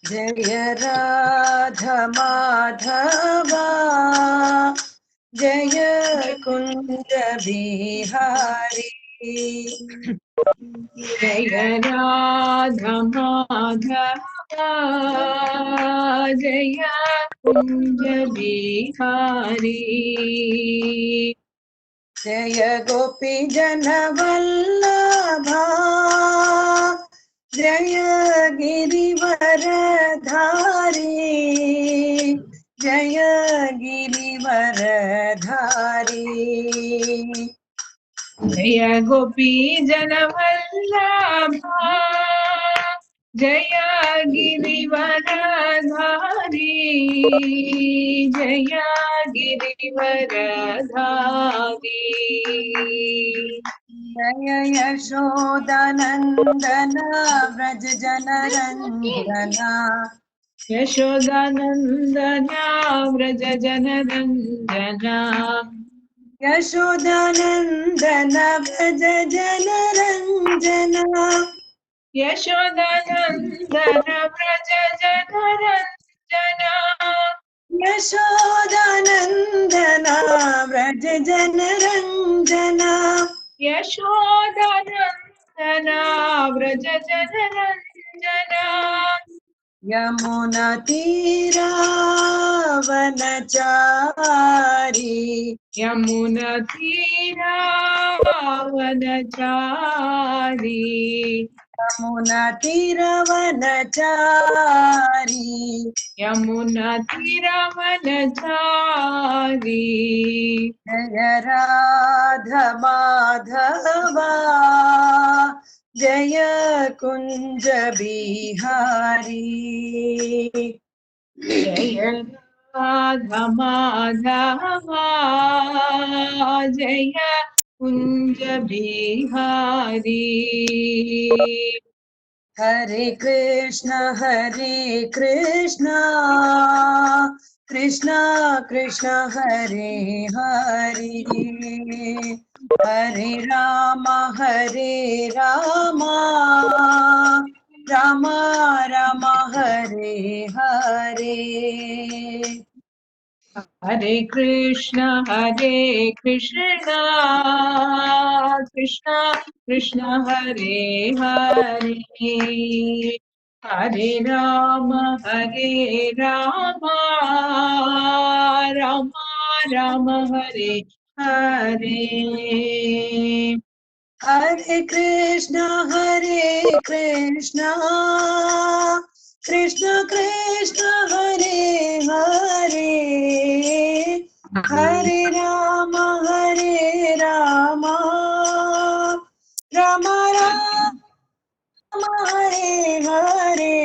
जय राधा माधवा जय कुंज बिहारी। जय राधा माधवा जय कुंज बिहारी। जय गोपी जन वल्लभा जय गिरिवर धारी जय गिरिवर धारी। जय गोपी जन वल्लभा जय गिरिवरधारी जय गिरिवरधारी। जय यशोदानंदन व्रज जनरंजना यशोदानंदना व्रज जनरंजना यशोदानंदन व्रज जनरंजना यशोदानंदन व्रज जनरंजना यशोदानंदन व्रज जनरंजना यशोदानंदना व्रज जनरंजना यमुना तीरावनचारी यमुना तीरावनचारी यमुना तीरावनचारी यमुना तीरावनचारी। जय राधा माधवा जय कुंज बिहारी। जय राधा माधवा जय कुंज बिहारी। हरे कृष्ण कृष्ण कृष्ण हरे हरे हरे राम राम राम हरे हरे। हरे कृष्ण कृष्ण कृष्ण हरे हरे हरे राम राम राम हरे हरे। हरे कृष्ण कृष्ण कृष्ण हरे हरे हरे राम राम राम हरे हरे।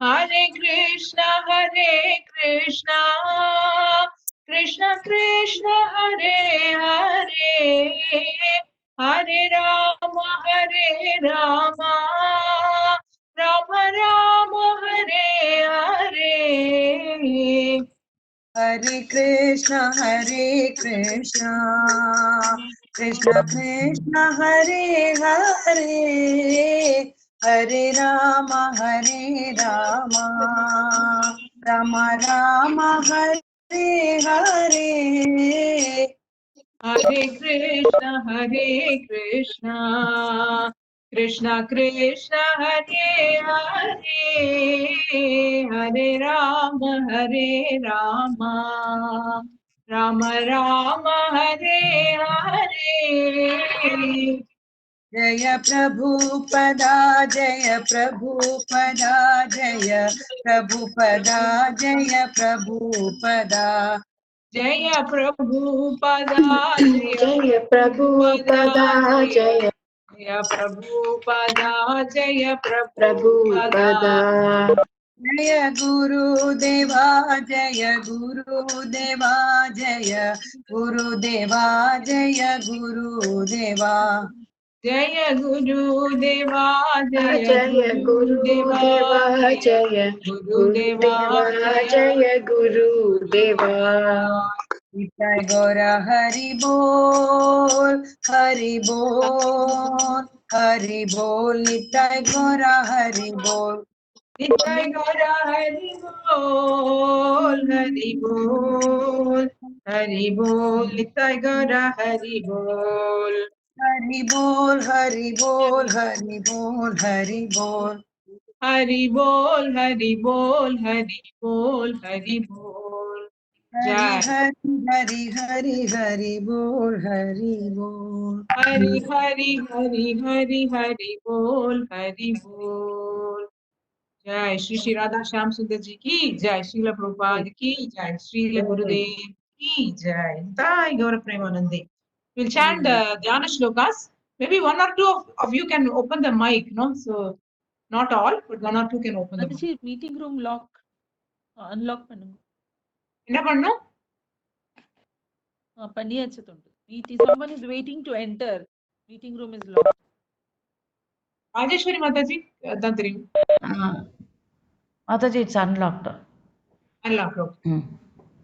हरे कृष्ण कृष्ण कृष्ण हरे हरे हरे राम राम राम हरे हरे। हरे कृष्ण कृष्ण कृष्ण हरे हरे हरे राम राम राम हरे हरे। हरे कृष्ण कृष्ण कृष्ण हरे हरे हरे राम राम राम हरे हरे। जय प्रभुपदा जय प्रभुपदा जय प्रभुपदा जय प्रभुपदा जय प्रभुपदा जय प्रभुपदा जय जय प्रभुपदा जय प्रभुपदा प्रभुपदा जय गुरुदेवा जय गुरुदेवा जय गुरुदेवा जय गुरुदेवा जय गुरुदेवा जय जय गुरुदेवा गुरुदेवा जय जय गुरुदेवा गुरुदेवा जय जय गुरुदेवा। निताय गौर हरि बोल हरि बोल हरि बोल निताय गौर हरि बोल नित्य गौरा हरि बोल, हरि बोल, हरि बोल, नित्य गौरा हरि बोल, हरि बोल, हरि बोल, हरि बोल, हरि बोल। हरि बोल, हरि बोल, हरि बोल, हरि बोल। हरि जय हरि हरि हरि हरि बोल, हरि बोल। हरि हरि हरि हरि हरि बोल, हरि बोल। जय श्री श्री राधा श्याम सुंदर जी की जय, श्रील प्रभुपाद की जय, श्रील गुरुदेव की जय। Nitai Gaura Premanande. We'll chant Dhyana shlokas. Maybe one or two of you can open the mic, no? So not all, but one or two can open the mic. Mataji, meeting room lock unlock பண்ணுங்க. என்ன பண்ணும்? பண்ணியாச்சு தொண்டு. Someone is waiting to enter. Meeting room is locked. Rajeswari Mataji அதான் தெரியும். Mataji, it's unlocked. Unlock.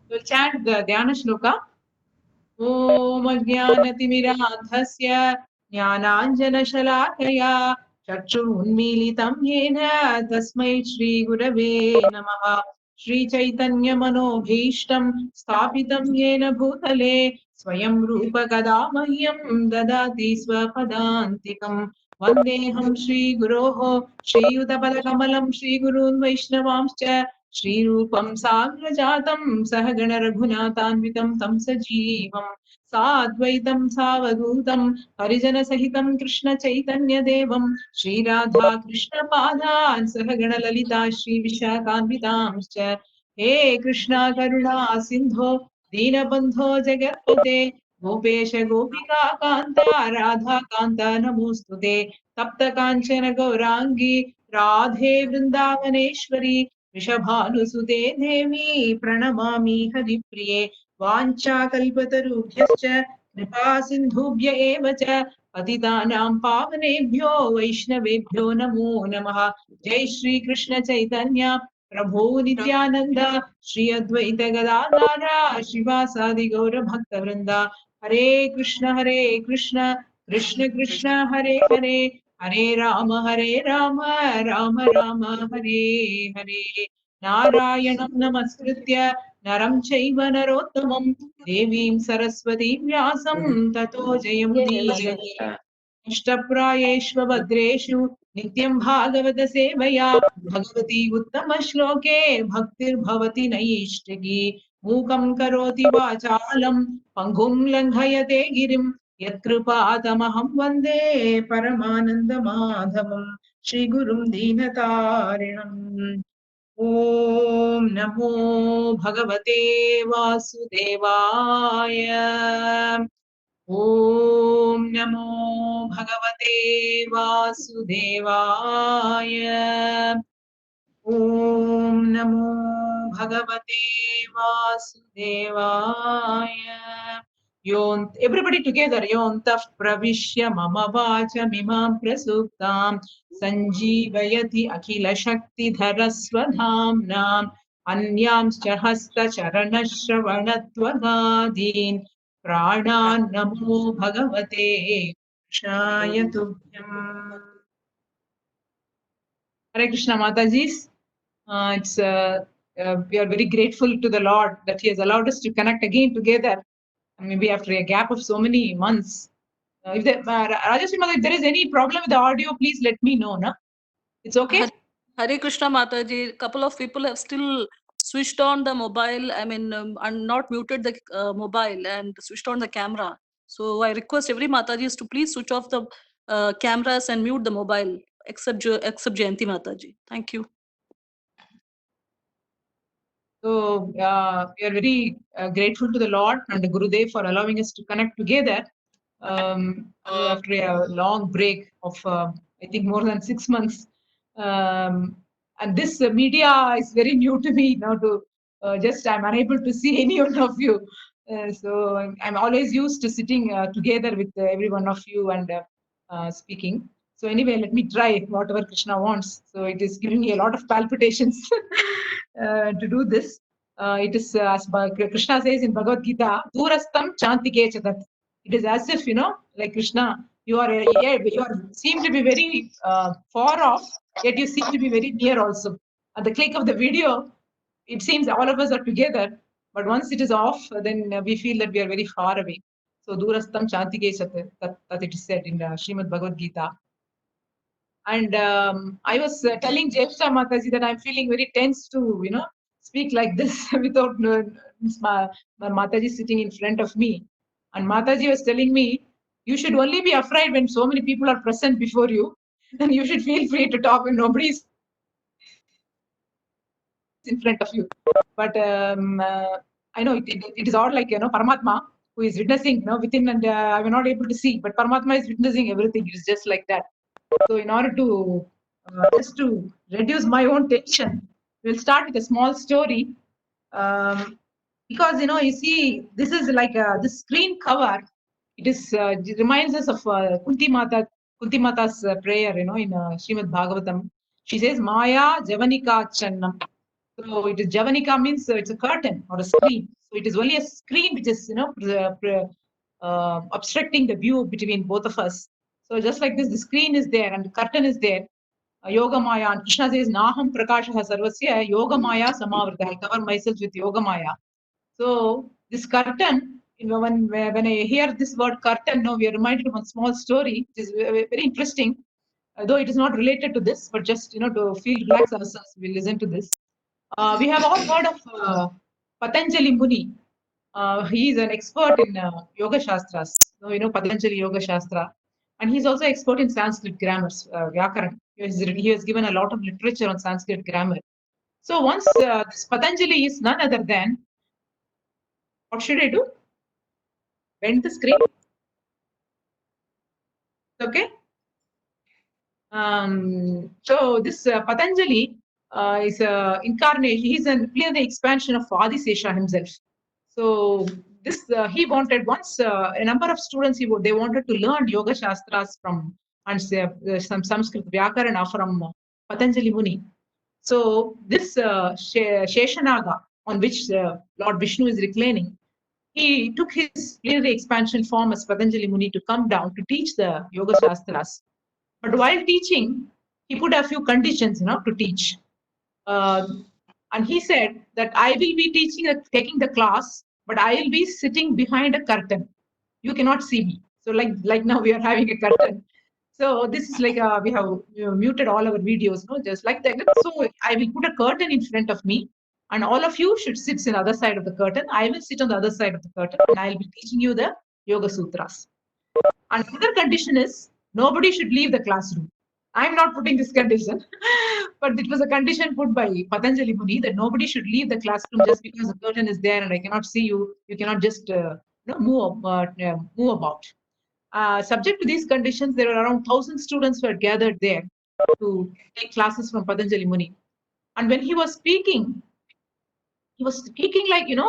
We'll chant the Dhyana shloka. ॐ अज्ञानतिमिरान्धस्य ज्ञानाञ्जनशलाकया चक्षुरुन्मीलितं येन तस्मै श्रीगुरवे नमः। श्रीचैतन्यमनोभीष्टं स्थापितं येन भूतले स्वयं रूपकदा मह्यं ददाति स्वपदान्तिकम्। वन्देऽहं श्रीगुरोः श्रीयुतपदकमलं श्रीगुरून् वैष्णवांश्च श्रीरूपं साग्रजातं सहगण रघुनाथान्वितं तं सजीवम् साद्वैतं सावधूतं हरिजनसहितं कृष्ण चैतन्यदेवं श्रीराधा कृष्णपादान् सहगण ललिता श्रीविशाखान्वितांश्च। हे कृष्णा करुणा सिन्धो दीनबन्धो जगत्पते गोपेश गोपिका कान्ता राधा कान्ता नमोऽस्तुते। तप्त काञ्चन गौराङ्गी राधे वृन्दावनेश्वरी वृषभानुसुते देवी प्रणमामि हरिप्रिये। वाञ्छाकल्पतरुभ्यश्च कृपा सिन्धुभ्य एव च पतितानां पावनेभ्यो वैष्णवेभ्यो नमो नमः। जय श्री कृष्ण चैतन्य प्रभो नित्यानन्द श्री अद्वैत गदाधर शिवासादि गौर भक्तवृन्द। हरे कृष्ण कृष्ण कृष्ण हरे हरे, हरे राम राम राम हरे हरे। नारायणं नमस्कृत्य नरं चैव नरोत्तमं देवीं सरस्वतीं व्यासं ततो जयमुदीरये। इष्टप्रायेष्व भद्रेषु नित्यं भागवत सेवया भगवती उत्तमश्लोके भक्तिर्भवति नैष्टिकी। मूकं करोति वाचालं पङ्गुं लङ्घयते गिरिं यत्कृपातमहं वन्दे परमानन्दमाधवं श्रीगुरुं दीनतारिणम्। ॐ नमो भगवते वासुदेवाय। ॐ नमो भगवते वासुदेवाय। ॐ नमो भगवते वासुदेवाय। Everybody together. योऽन्तः प्रविश्य मम वाचमिमां प्रसुप्तां सञ्जीवयति अखिलशक्तिधरस्वधाम्नाम् अन्यांश्च हस्तचरणश्रवणत्वगादीन् प्राणान् नमो भगवते कृष्णाय तुभ्यम्। Hare Krishna Mataji. We are very grateful to the Lord that He has allowed us to connect again together, maybe after a gap of so many months. If Rajashri Mataji, if there is any problem with the audio, please let me know. No? It's okay? Hare Krishna Mataji, couple of people have still switched on the mobile, and not muted the mobile and switched on the camera. So I request every Matajis to please switch off the cameras and mute the mobile, except Jayanti Mataji. Thank you. So we are very grateful to the Lord and the Gurudev for allowing us to connect together after a long break of I think more than 6 months. And this media is very new to me now. I'm unable to see any one of you. So I'm always used to sitting together with every one of you and speaking. So anyway, let me try whatever Krishna wants. So it is giving me a lot of palpitations to do this. It is as Krishna says in Bhagavad Gita, Durastam Chantike Chatat. It is as if, like Krishna, you seem to be very far off, yet you seem to be very near also. At the click of the video, it seems all of us are together, but once it is off, then we feel that we are very far away. So Durastam Chantikeshat, that it is said in Srimad Bhagavad Gita. And I was telling Jeshta Mataji that I'm feeling very tense to, speak like this without my Mataji sitting in front of me. And Mataji was telling me, you should only be afraid when so many people are present before you. Then you should feel free to talk when nobody is in front of you. But I know it is all like, Paramatma, who is witnessing, within, and I'm not able to see, but Paramatma is witnessing everything. It is just like that. So in order to just to reduce my own tension, we'll start with a small story. Because you see, this is like the screen cover. It reminds us of Kunti Mata's prayer, in Srimad Bhagavatam. She says, Maya Javanika Channam. So it is Javanika means it's a curtain or a screen. So it is only a screen which is, obstructing the view between both of us. So just like this, the screen is there and the curtain is there. Yoga Maya, and Krishna says, Naham Prakashaha Sarvasya, Yoga Maya Samavrta. I cover myself with Yoga Maya. So this curtain, when I hear this word curtain, now we are reminded of one small story, which is very interesting. Though it is not related to this, but just to feel relax ourselves, we listen to this. We have all heard of Patanjali Muni. He is an expert in Yoga Shastras. So, Patanjali Yoga Shastra. And he's also expert in Sanskrit grammars, Vyakaran. He has given a lot of literature on Sanskrit grammar. So once this Patanjali is none other than, what should I do? Bend the screen. Okay. So this Patanjali is an incarnation. He's clearly expansion of Adisesha himself. So this he wanted once a number of students. They wanted to learn Yoga Shastras from and some Sanskrit Vyakarana from Patanjali Muni. So this Sheshanaga on which Lord Vishnu is reclining, he took his plenary expansion form as Patanjali Muni to come down to teach the Yoga Shastras. But while teaching, he put a few conditions, to teach. And he said that I will be taking the class, but I will be sitting behind a curtain. You cannot see me. So like now we are having a curtain. So this is like we have muted all our videos, just like that. So I will put a curtain in front of me, and all of you should sit on the other side of the curtain. I will sit on the other side of the curtain, and I will be teaching you the Yoga Sutras. And another condition is nobody should leave the classroom. I'm not putting this condition, but it was a condition put by Patanjali Muni that nobody should leave the classroom just because the curtain is there and I cannot see you. You cannot just move about. Subject to these conditions, there are around 1,000 students who are gathered there to take classes from Patanjali Muni. And when he was speaking like, he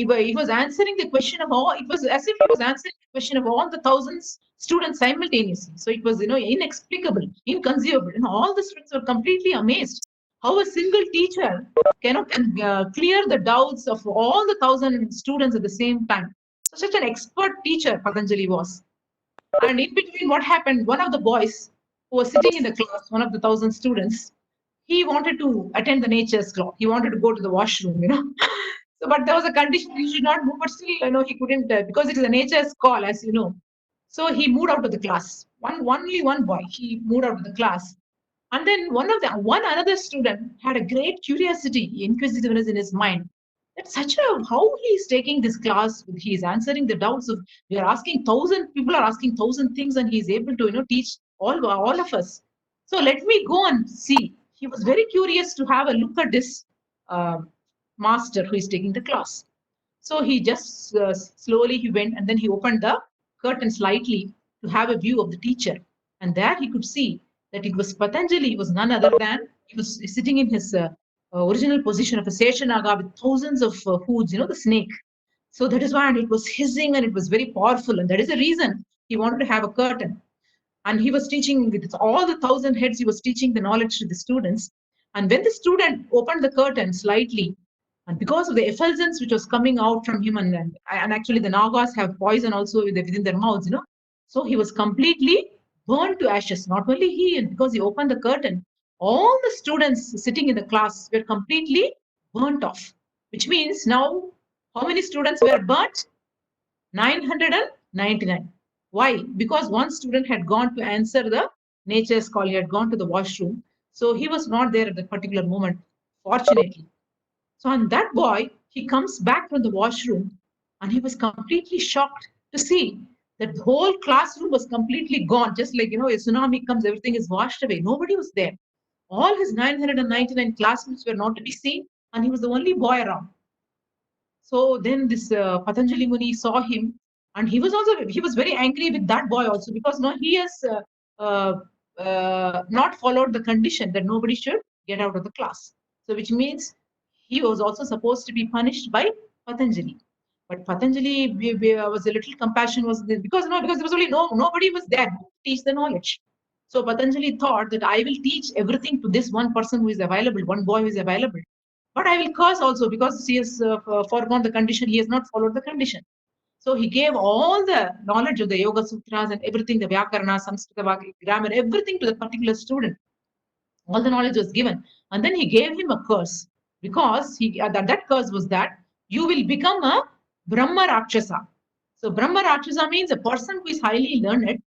was answering the question of all, it was as if he was answering the question of all the thousands students simultaneously. So it was, inexplicable, inconceivable. All the students were completely amazed how a single teacher can clear the doubts of all the 1,000 students at the same time. So such an expert teacher Patanjali was. And in between, what happened, one of the boys who was sitting in the class, one of the 1,000 students, he wanted to attend the nature's clock. He wanted to go to the washroom, So, but there was a condition he should not move, but still, he couldn't because it is a nature's call, as you know. So he moved out of the class. Only one boy, he moved out of the class. And then one another student had a great curiosity, inquisitiveness in his mind. That's how he is taking this class. He is answering the doubts of, we are asking 1,000 people are asking 1,000 things, and he is able to, teach all of us. So let me go and see. He was very curious to have a look at this master who is taking the class. So he just slowly he went, and then he opened the curtain slightly to have a view of the teacher. And there he could see that it was Patanjali. He was none other than, he was sitting in his original position of a Seshanaga with thousands of hoods, the snake. So that is why, and it was hissing and it was very powerful. And that is the reason he wanted to have a curtain. And he was teaching with all the 1,000 heads, he was teaching the knowledge to the students. And when the student opened the curtain slightly, and because of the effulgence which was coming out from him, and actually the Nagas have poison also within their mouths, so he was completely burned to ashes. Not only he, and because he opened the curtain, all the students sitting in the class were completely burnt off, which means now how many students were burnt? 999. Why? Because one student had gone to answer the nature's call. He had gone to the washroom. So he was not there at that particular moment, fortunately. So on that boy, he comes back from the washroom and he was completely shocked to see that the whole classroom was completely gone. Just like, a tsunami comes, everything is washed away. Nobody was there. All his 999 classmates were not to be seen, and he was the only boy around. So then this Patanjali Muni saw him, and he was very angry with that boy also, because no, he has not followed the condition that nobody should get out of the class. So which means he was also supposed to be punished by Patanjali. But Patanjali was a little compassion was there, because there was only nobody was there to teach the knowledge. So Patanjali thought that I will teach everything to this one person who is available, one boy who is available. But I will curse also, because he has foregone the condition, he has not followed the condition. So he gave all the knowledge of the Yoga Sutras and everything, the Vyakarana, Samskrita, grammar, everything to the particular student. All the knowledge was given. And then he gave him a curse, because that curse was that you will become a Brahma Rakshasa. So Brahma Rakshasa means a person who is highly learned,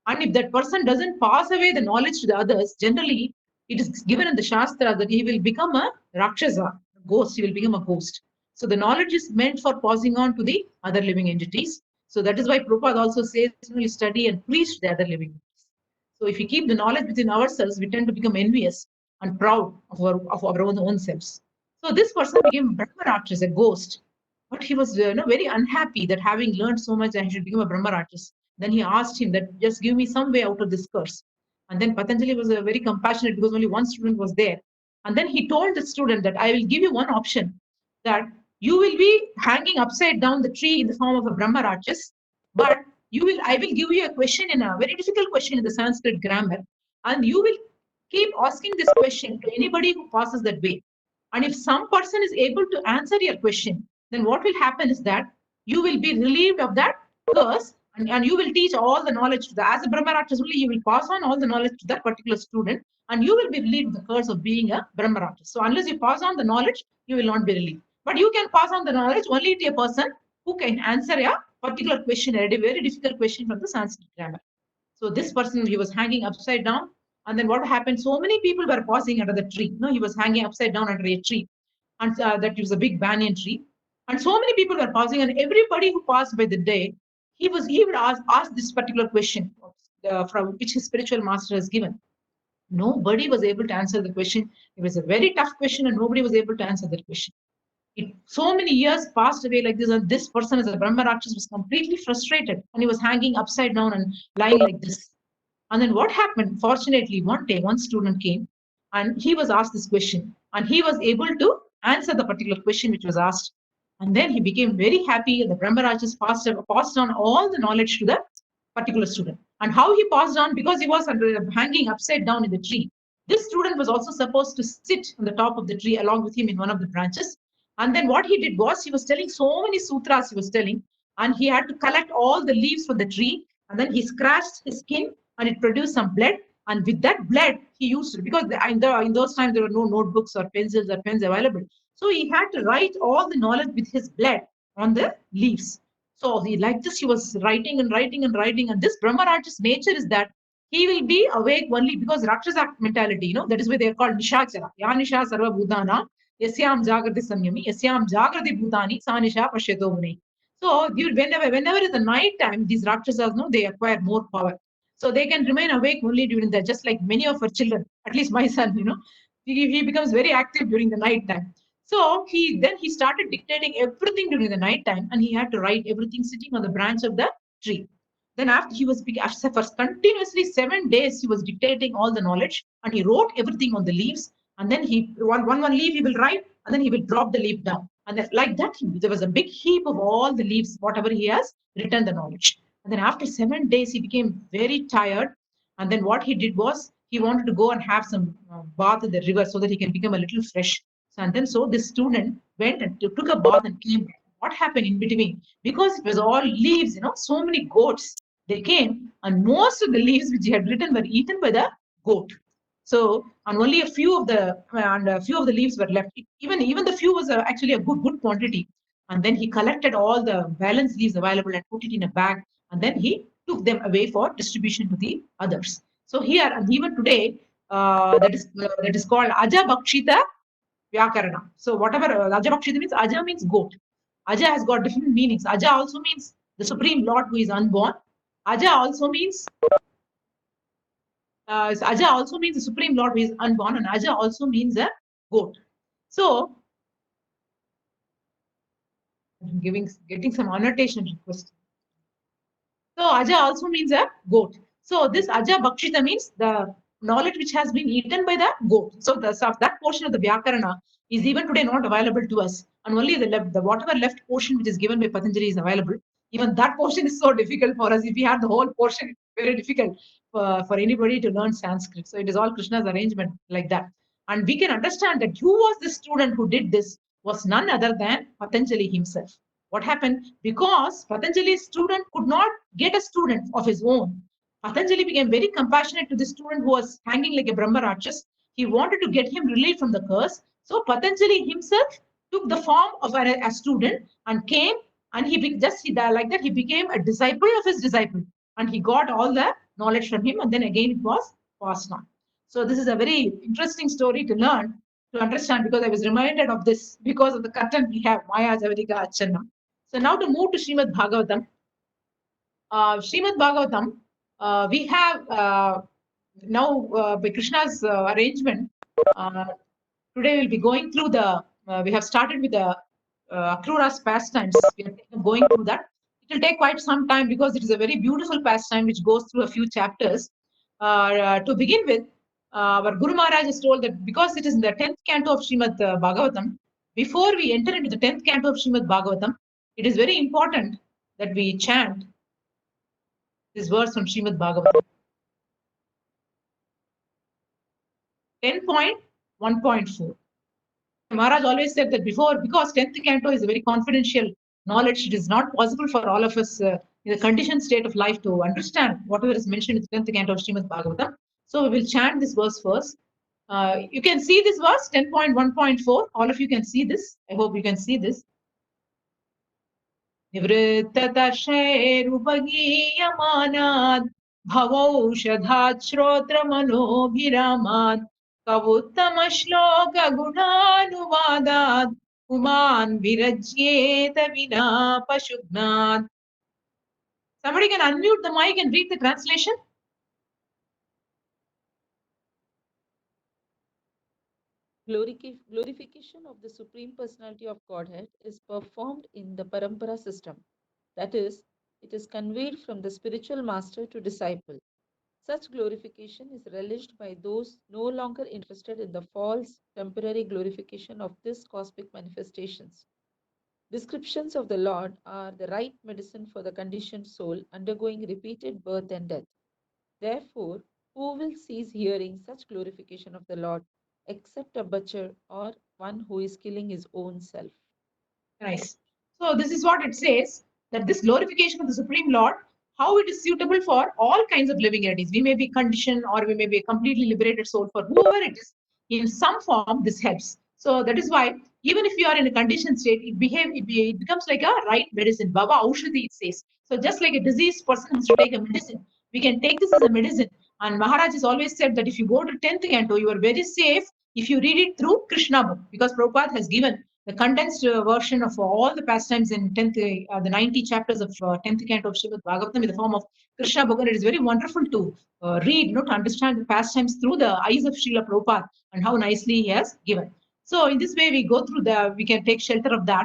and if that person doesn't pass away the knowledge to the others, generally it is given in the Shastra that he will become a Rakshasa, ghost, he will become a ghost. So the knowledge is meant for passing on to the other living entities. So that is why Prabhupada also says, you study and preach to the other living entities. So if we keep the knowledge within ourselves, we tend to become envious and proud of our own selves. So this person became Brahma Rakshasa, a ghost. But he was very unhappy that having learned so much, I should become a Brahma Rakshasa. Then he asked him that just give me some way out of this curse. And then Patanjali was very compassionate, because only one student was there. And then he told the student that I will give you one option, that you will be hanging upside down the tree in the form of a Brahma Rakshas, but I will give you a question, in a very difficult question in the Sanskrit grammar, and you will keep asking this question to anybody who passes that way. And if some person is able to answer your question, then what will happen is that you will be relieved of that curse, and you will teach all the knowledge to the, as a Brahma Rakshasa, you will pass on all the knowledge to that particular student, and you will be relieved of the curse of being a Brahma Rakshasa. So unless you pass on the knowledge, you will not be relieved. But you can pass on the knowledge only to a person who can answer a particular question, a very difficult question from the Sanskrit grammar. So this person, he was hanging upside down. And then what happened? So many people were passing under the tree. No, he was hanging upside down under a tree. And that was a big banyan tree. And so many people were passing, and everybody who passed by the day, he would ask this particular question from which his spiritual master has given. Nobody was able to answer the question. It was a very tough question, and nobody was able to answer that question. So many years passed away like this, and this person as a Brahma Rakshas was completely frustrated, and he was hanging upside down and lying like this. And then what happened? Fortunately, one day, one student came and he was asked this question, and he was able to answer the particular question which was asked. And then he became very happy, and the Brahma Rakshas passed on all the knowledge to the particular student. And how he passed on? Because he was hanging upside down in the tree. This student was also supposed to sit on the top of the tree along with him in one of the branches. And then what he did was, he was telling so many sutras, he was telling, and he had to collect all the leaves from the tree, and then he scratched his skin, and it produced some blood. And with that blood, he used, because in those times there were no notebooks or pencils or pens available. So he had to write all the knowledge with his blood on the leaves. So like this, he was writing and writing and writing. And this Brahma Rakshas nature is that he will be awake only because Rakshasa mentality, that is why they are called Nishachara. Ya Nisha Sarva Bhutana, Yasyam Jagrati Samyami, Yasyam Jagrati Bhutani, Sanisha Pashyato Muni. So whenever is the night time, these Rakshasas, they acquire more power. So they can remain awake only during that, just like many of our children, at least my son, he becomes very active during the night time. So he started dictating everything during the night time, and he had to write everything sitting on the branch of the tree. Then after for continuously 7 days, he was dictating all the knowledge, and he wrote everything on the leaves. And then one leaf he will write, and then he will drop the leaf down. And then, like that, there was a big heap of all the leaves, whatever he has written the knowledge. And then after 7 days, he became very tired. And then what he did was, he wanted to go and have some bath in the river so that he can become a little fresh. And then so this student went and took a bath and came back. What happened in between? Because it was all leaves, so many goats, they came, and most of the leaves which he had written were eaten by the goat. So, and only a few of the leaves were left. Even the few was actually a good quantity. And then he collected all the balance leaves available and put it in a bag, and then he took them away for distribution to the others. So here, and even today, that is called Aja Bhakshita Vyakarana. So whatever Aja Bhakshita means, Aja means goat. Aja has got different meanings. Aja also means the Supreme Lord who is unborn. Aja also means Aja also means the Supreme Lord who is unborn, and Aja also means a goat. So, getting some annotation request. So, Aja also means a goat. So, this Aja Bhakshita means the knowledge which has been eaten by the goat. So, that portion of the Vyakarana is even today not available to us, and only the whatever left portion which is given by Patanjali is available. Even that portion is so difficult for us. If we had the whole portion, it's very difficult for anybody to learn Sanskrit. So it is all Krishna's arrangement like that. And we can understand that who was the student who did this was none other than Patanjali himself. What happened? Because Patanjali's student could not get a student of his own. Patanjali became very compassionate to the student who was hanging like a Brahma Rakshas. He wanted to get him relieved from the curse. So Patanjali himself took the form of a student and came, and he became a disciple of his disciple, and he got all the knowledge from him, and then again it was passed on. So this is a very interesting story to learn, to understand, because I was reminded of this because of the curtain we have, Maya Javarika Achanna. So now to move to Srimad Bhagavatam. Srimad Bhagavatam, we have now by Krishna's arrangement, today we'll be going through we have started with the Akrura's pastimes. We are going through that. It will take quite some time because it is a very beautiful pastime which goes through a few chapters. To begin with, our Guru Maharaj has told that because it is in the 10th canto of Srimad Bhagavatam, before we enter into the 10th canto of Srimad Bhagavatam, it is very important that we chant this verse from Srimad Bhagavatam. 10.1.4. Maharaj always said that because 10th canto is a very confidential knowledge, it is not possible for all of us in the conditioned state of life to understand whatever is mentioned in the 10th canto of Srimad Bhagavatam. So we will chant this verse first. You can see this verse, 10.1.4. All of you can see this. I hope you can see this. Nivrittatashairupagiyamanaad bhavaushadhat shrotramanobhiramaad kavuttama gunanuvadat uman virajyeta vina pashudnat. Somebody can unmute the mic and read the translation. Glorification of the Supreme Personality of Godhead is performed in the Parampara system. That is, it is conveyed from the spiritual master to disciple. Such glorification is relished by those no longer interested in the false, temporary glorification of these cosmic manifestations. Descriptions of the Lord are the right medicine for the conditioned soul undergoing repeated birth and death. Therefore, who will cease hearing such glorification of the Lord except a butcher or one who is killing his own self? Nice. So this is what it says, that this glorification of the Supreme Lord, how it is suitable for all kinds of living entities. We may be conditioned or we may be a completely liberated soul. For whoever it is, in some form, this helps. So that is why even if you are in a conditioned state, it becomes like a right medicine. Baba Aushadhi, it says. So just like a diseased person has to take a medicine, we can take this as a medicine. And Maharaj has always said that if you go to 10th canto, you are very safe if you read it through Krishna book, because Prabhupada has given the condensed version of all the pastimes in 10th, the 90 chapters of 10th canto of Srimad Bhagavatam in the form of Krishna book. And it is very wonderful to read, to understand the pastimes through the eyes of Srila Prabhupada and how nicely he has given. So in this way, we can take shelter of that.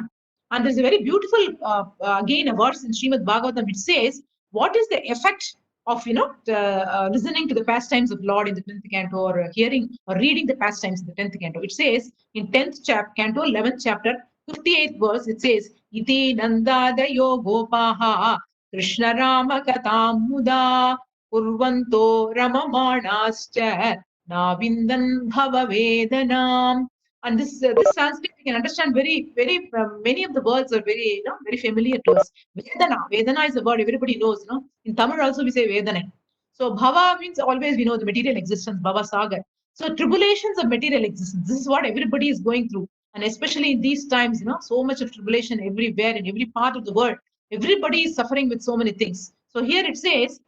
And there's a very beautiful, again, a verse in Srimad Bhagavatam which says, what is the effect of listening to the pastimes of Lord in the 10th canto, or hearing or reading the pastimes in the 10th canto? It says in 10th canto, 11th chapter, 58th verse, it says, Iti nandadayo gopaha Krishna Rama katam muda kurvanto ramamanascha navindan bhava vedanam. And this Sanskrit we can understand very many of the words are very very familiar to us. Vedana is a word everybody knows. In Tamil also we say Vedana. So bhava means always we know the material existence, bhava sagar. So tribulations of material existence. This is what everybody is going through. And especially in these times, so much of tribulation everywhere in every part of the world. Everybody is suffering with so many things. So here it says,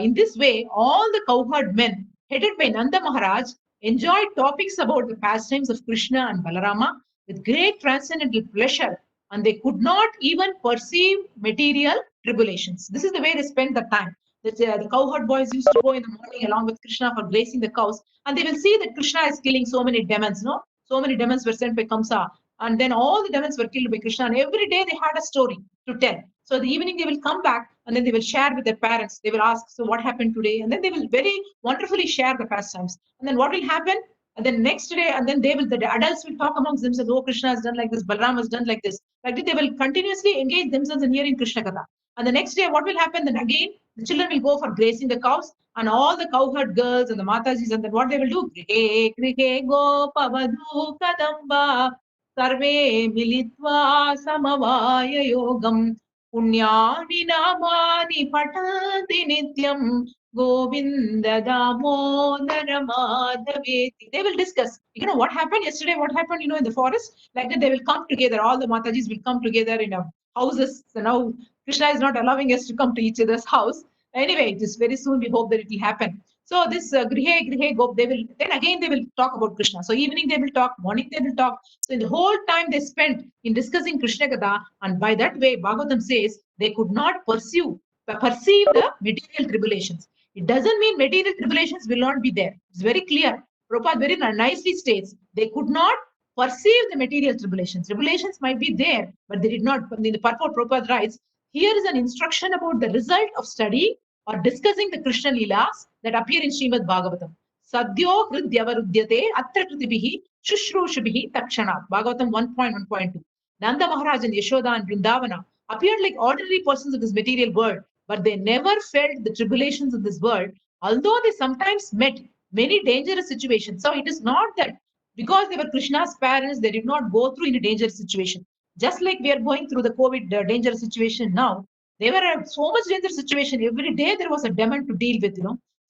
in this way, all the cowherd men headed by Nanda Maharaj enjoyed topics about the pastimes of Krishna and Balarama with great transcendental pleasure, and they could not even perceive material tribulations. This is the way they spent the time. The cowherd boys used to go in the morning along with Krishna for grazing the cows, and they will see that Krishna is killing so many demons. So many demons were sent by Kamsa, and then all the demons were killed by Krishna. And every day they had a story to tell. So in the evening they will come back and then they will share with their parents. They will ask, "So what happened today?" And then they will very wonderfully share the pastimes. And then what will happen? And then next day, and then the adults will talk amongst themselves. Oh, Krishna has done like this. Balaram has done like this. Like this, they will continuously engage themselves in hearing Krishna Katha. And the next day, what will happen? Then again, the children will go for grazing the cows, and all the cowherd girls and the matajis, and then what they will do? Grihe grihe gopavadhu kadamba sarve militva samavaya yogam punyani namani patanti nityam govinda damodara madhaveti. They will discuss, what happened yesterday, what happened, in the forest. Like that, they will come together. All the matajis will come together in houses. So now Krishna is not allowing us to come to each other's house. Anyway, just very soon we hope that it will happen. So this grihe gop, they will talk about Krishna. So evening they will talk, morning they will talk. So in the whole time they spent in discussing Krishna Katha, and by that way, Bhagavatam says they could not perceive the material tribulations. It doesn't mean material tribulations will not be there. It's very clear. Prabhupada very nicely states they could not perceive the material tribulations. Tribulations might be there, but they did not. In the purport, Prabhupada writes, here is an instruction about the result of study or discussing the Krishna Leelas that appear in Srimad Bhagavatam. Sadhyo hridyavarudyate atra kritibihi shushrushubihi takshanat. Bhagavatam 1.1.2. Nanda Maharaj and Yashoda and Vrindavana appeared like ordinary persons of this material world, but they never felt the tribulations of this world, although they sometimes met many dangerous situations. So it is not that because they were Krishna's parents, they did not go through any dangerous situation. Just like we are going through the COVID dangerous situation now, they were in so much dangerous situation. Every day there was a demon to deal with,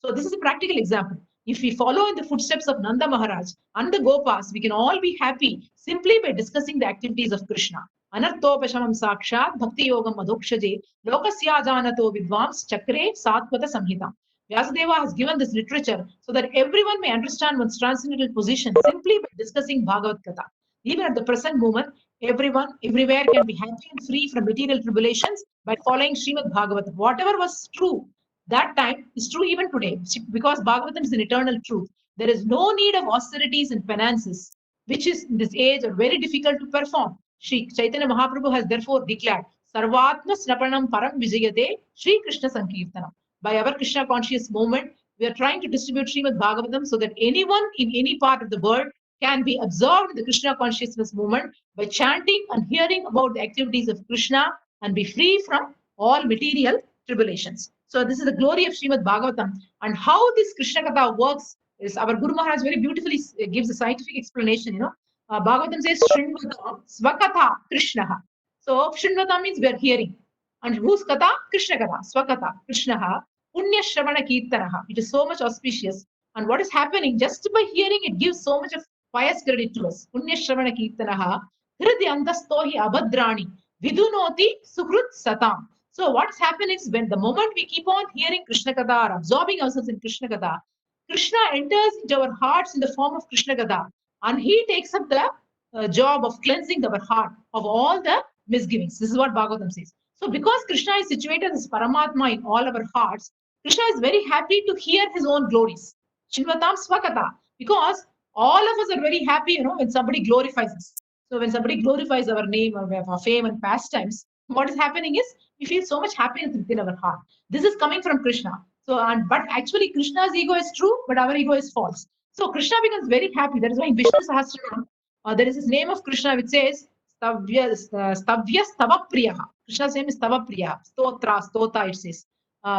So this is a practical example. If we follow in the footsteps of Nanda Maharaj and the Gopas, we can all be happy simply by discussing the activities of Krishna. Anarthopashamam sakshat bhakti yogam madhokshaje lokasya janato vidvams chakre satvata samhita. Vyasadeva has given this literature so that everyone may understand one's transcendental position simply by discussing Bhagavad Gita. Even at the present moment, everyone, everywhere can be happy and free from material tribulations by following Srimad Bhagavatam. Whatever was true that time is true even today, because Bhagavatam is an eternal truth. There is no need of austerities and penances, which is in this age are very difficult to perform. Sri Chaitanya Mahaprabhu has therefore declared, Sarvatma Snapanam Param Vijayate Sri Krishna Sankirtanam. By our Krishna conscious movement, we are trying to distribute Srimad Bhagavatam so that anyone in any part of the world can be absorbed in the Krishna consciousness movement by chanting and hearing about the activities of Krishna and be free from all material tribulations. So this is the glory of Srimad Bhagavatam, and how this Krishna Katha works is our Guru Maharaj very beautifully gives a scientific explanation. Bhagavatam says Shrinvata Svakatha Krishna. So Shrinvata means we are hearing, and whose Katha? Krishna Katha, Swakatha Krishna. Punya Shravana Kirtanaha. It is so much auspicious, and what is happening just by hearing it gives so much of pious credit to us. Punya Shravana Kirtanaha Hridyantastohi Abhadrani Vidunoti Sukrut Satam. So what's happening is when the moment we keep on hearing Krishna Katha or absorbing ourselves in Krishna Katha, Krishna enters into our hearts in the form of Krishna Katha, and he takes up the job of cleansing our heart of all the misgivings. This is what Bhagavatam says. So because Krishna is situated as Paramatma in all our hearts, Krishna is very happy to hear his own glories. Shrinvatam Swakatha. Because all of us are very happy, when somebody glorifies us. So when somebody glorifies our name or our fame and pastimes, what is happening is we feel so much happiness within our heart. This is coming from Krishna. So, but actually Krishna's ego is true, but our ego is false. So Krishna becomes very happy. That is why in Vishnu Sahasranam, there is this name of Krishna which says Stavya Stava Priyaha. Krishna's name is Stava Priyaha. Stota it says.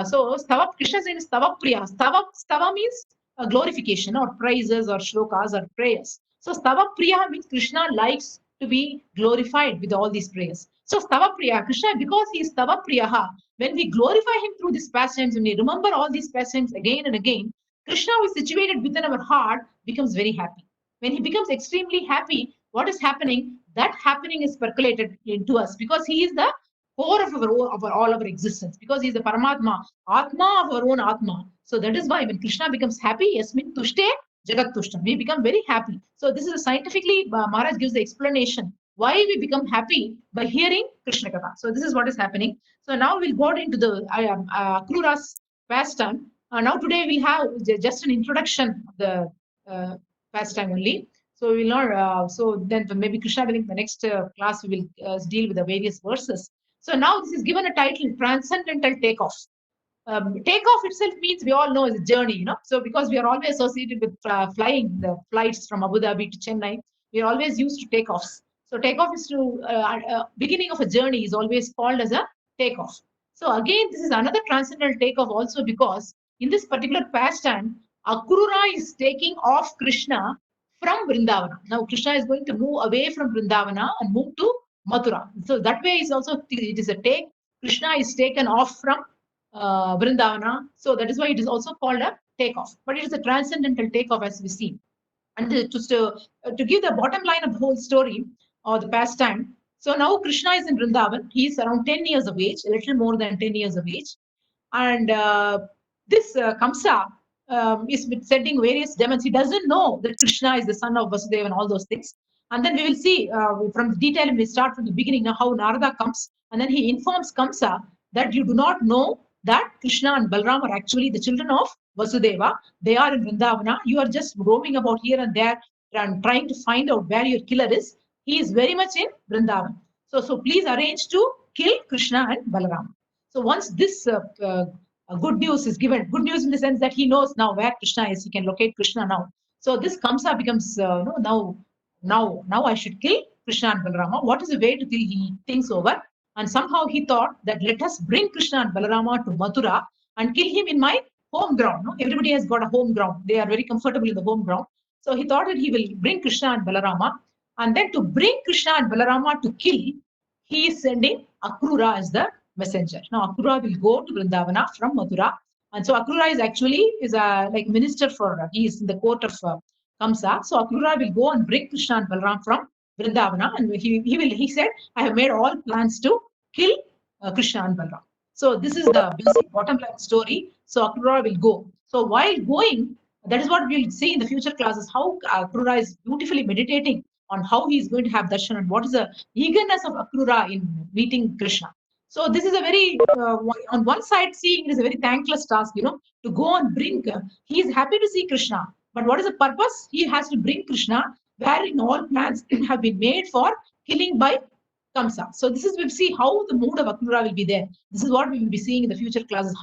So Stava, Krishna's name is Stava Priyaha. Stava means glorification or praises or shlokas or prayers. So Stava Priyaha means Krishna likes to be glorified with all these prayers. So Stava Priyaha, Krishna, because he is Stava Priyaha, when we glorify him through these pastimes, when we remember all these pastimes again and again, Krishna, who is situated within our heart, becomes very happy. When he becomes extremely happy, what is happening? That happening is percolated into us because he is the core of all our existence, because he is the Paramatma, Atma of our own Atma. So that is why when Krishna becomes happy, Yasmin Tushte Jagat Tushtam, we become very happy. So this is scientifically, Maharaj gives the explanation why we become happy by hearing Krishna Katha. So this is what is happening. So now we'll go into the Akrura's pastime. Now today we have just an introduction of the pastime only. So we will not. So then maybe Krishna will in the next class we will deal with the various verses. So now this is given a title: Transcendental Takeoff. Takeoff itself means we all know is a journey, So because we are always associated with flying the flights from Abu Dhabi to Chennai, we are always used to takeoffs. So takeoff is to beginning of a journey is always called as a takeoff. So again, this is another transcendental takeoff also because in this particular pastime, Akrura is taking off Krishna from Vrindavana. Now Krishna is going to move away from Vrindavana and move to Mathura. So that way is also it is a take. Krishna is taken off from Vrindavana. So that is why it is also called a takeoff. But it is a transcendental takeoff as we see. And just to give the bottom line of the whole story or the pastime. So now Krishna is in Vrindavan. He is around 10 years of age, a little more than 10 years of age. And this Kamsa is sending various demons. He doesn't know that Krishna is the son of Vasudeva and all those things. And then we will see from the detail, we start from the beginning how Narada comes. And then he informs Kamsa that you do not know that Krishna and Balram are actually the children of Vasudeva. They are in Vrindavana. You are just roaming about here and there and trying to find out where your killer is. He is very much in Vrindavan. So please arrange to kill Krishna and Balaram. So once this good news is given, good news in the sense that he knows now where Krishna is, he can locate Krishna now. So this Kamsa becomes now I should kill Krishna and Balarama. What is the way to kill? He thinks over. And somehow he thought that let us bring Krishna and Balarama to Mathura and kill him in my home ground. No? Everybody has got a home ground. They are very comfortable in the home ground. So he thought that he will bring Krishna and Balarama. And then to bring Krishna and Balarama to kill, he is sending Akrura as the messenger. Now Akrura will go to Vrindavana from Mathura. And so Akrura is actually like minister for, he is in the court of Kamsa. So Akrura will go and bring Krishna and Balaram from Vrindavana, and he said, I have made all plans to kill Krishna and Balaram. So this is the basic bottom line story. So Akrura will go. So while going, that is what we will see in the future classes, how Akrura is beautifully meditating on how he is going to have darshan and what is the eagerness of Akrura in meeting Krishna. So this is a very, on one side, seeing it is a very thankless task, to go and bring, he is happy to see Krishna. But what is the purpose? He has to bring Krishna, wherein all plans have been made for killing by Kamsa. So this is, we'll see how the mood of Akrura will be there. This is what we will be seeing in the future classes,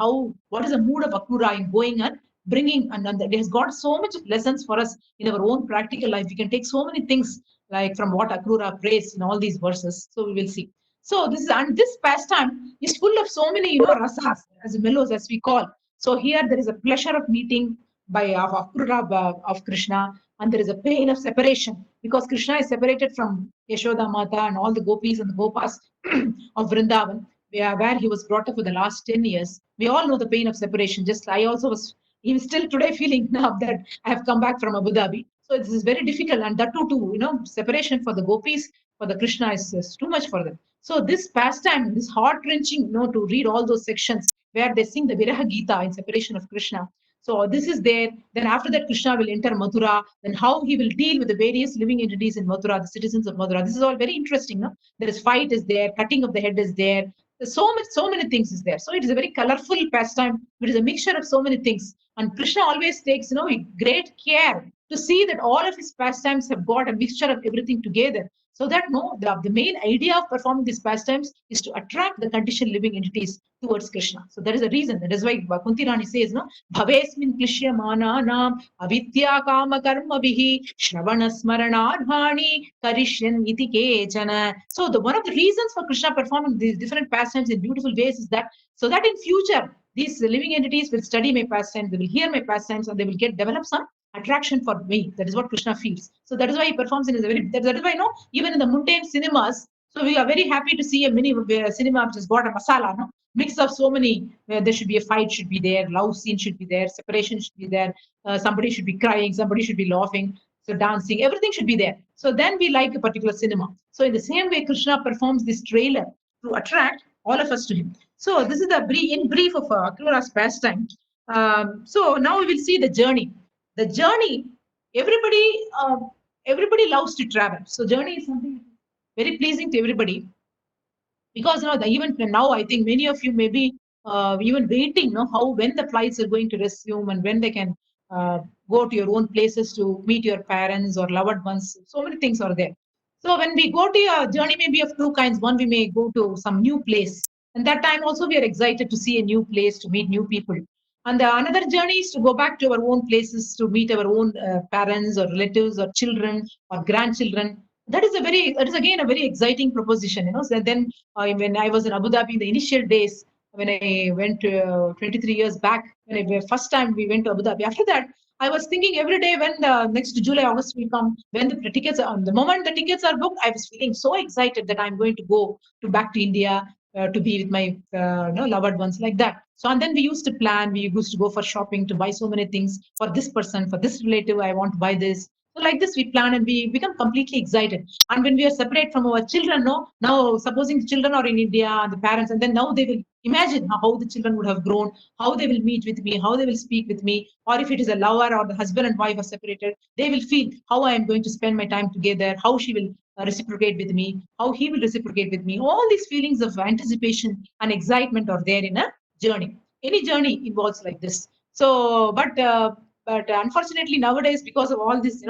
what is the mood of Akrura in going and bringing, and it has got so much lessons for us in our own practical life. We can take so many things like from what Akrura prays in all these verses. So we will see. So this pastime is full of so many, rasas, as mellows as we call. So here there is a pleasure of meeting of Akrura of Krishna, and there is a pain of separation because Krishna is separated from Yashoda Mata and all the gopis and the gopas of Vrindavan, where he was brought up for the last 10 years. We all know the pain of separation. Just I also was even still today feeling now that I have come back from Abu Dhabi. So this is very difficult, and that too, separation for the gopis, for the Krishna is too much for them. So this pastime, this heart-wrenching, to read all those sections where they sing the Viraha Gita in separation of Krishna. So this is there. Then after that, Krishna will enter Mathura. Then how he will deal with the various living entities in Mathura, the citizens of Mathura. This is all very interesting. No? There is fight is there, cutting of the head is there. There's so many things is there. So it is a very colorful pastime. It is a mixture of so many things. And Krishna always takes, great care to see that all of his pastimes have got a mixture of everything together. So that the main idea of performing these pastimes is to attract the conditioned living entities towards Krishna. So that is the reason. That is why Kunti Rani says, Bhavesmin Klishyamananam avidya kama karma bihi shravana smaranadhani karishyan iti kechana. So one of the reasons for Krishna performing these different pastimes in beautiful ways is that so that in future these living entities will study my pastimes, they will hear my pastimes, and they will develop some attraction for me. That is what Krishna feels. So that is why he performs in his that is why even in the mundane cinemas, so we are very happy to see a mini cinema which has got a masala. mix of so many. There should be a fight, should be there, love scene should be there, separation should be there. Somebody should be crying, somebody should be laughing, so dancing, everything should be there. So then we like a particular cinema. So in the same way, Krishna performs this trailer to attract all of us to him. So this is the in brief of Akrura's pastime. So now we will see the journey. The journey, everybody, everybody loves to travel. So journey is something very pleasing to everybody, because even now I think many of you may be even waiting, how when the flights are going to resume and when they can go to your own places to meet your parents or loved ones. So many things are there. So when we go to a journey, maybe of two kinds. One, we may go to some new place, and that time also we are excited to see a new place, to meet new people. And the another journey is to go back to our own places to meet our own parents or relatives or children or grandchildren. That is again a very exciting proposition. So then when I was in Abu Dhabi in the initial days, when I went 23 years back, when first time we went to Abu Dhabi. After that, I was thinking every day when the next July, August will come, when the tickets are, the moment the tickets are booked, I was feeling so excited that I'm going to go back to India to be with my loved ones, like that. So and then we used to plan. We used to go for shopping to buy so many things for this person, for this relative. I want to buy this. So like this, we plan and we become completely excited. And when we are separate from our children, now supposing the children are in India and the parents, and then now they will imagine how the children would have grown, how they will meet with me, how they will speak with me, or if it is a lover or the husband and wife are separated, they will feel how I am going to spend my time together, how she will reciprocate with me, how he will reciprocate with me. All these feelings of anticipation and excitement are there in a journey. Any journey involves like this. So, but unfortunately nowadays, because of all this,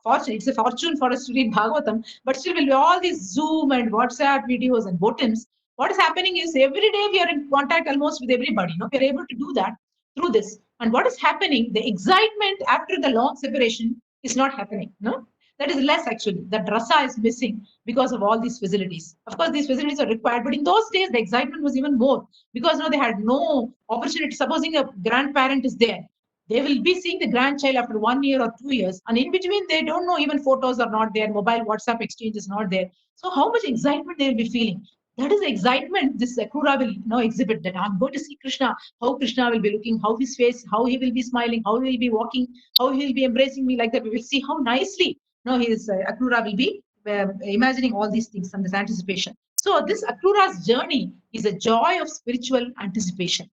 it's a fortune for us to read Bhagavatam, but still will be all these Zoom and WhatsApp videos and bottoms. What is happening is every day we are in contact almost with everybody. We are able to do that through this. And what is happening, the excitement after the long separation is not happening. That is less actually. That rasa is missing because of all these facilities. Of course, these facilities are required, but in those days, the excitement was even more because they had no opportunity. Supposing a grandparent is there, they will be seeing the grandchild after 1 year or 2 years, and in between, they don't know, even photos are not there, mobile WhatsApp exchange is not there. So, how much excitement they will be feeling? That is the excitement this Akrura will now exhibit, that I'm going to see Krishna, how Krishna will be looking, how his face, how he will be smiling, how he will be walking, how he will be embracing me, like that. We will see how nicely his Akrura will be imagining all these things and this anticipation. So this Akrura's journey is a joy of spiritual anticipation.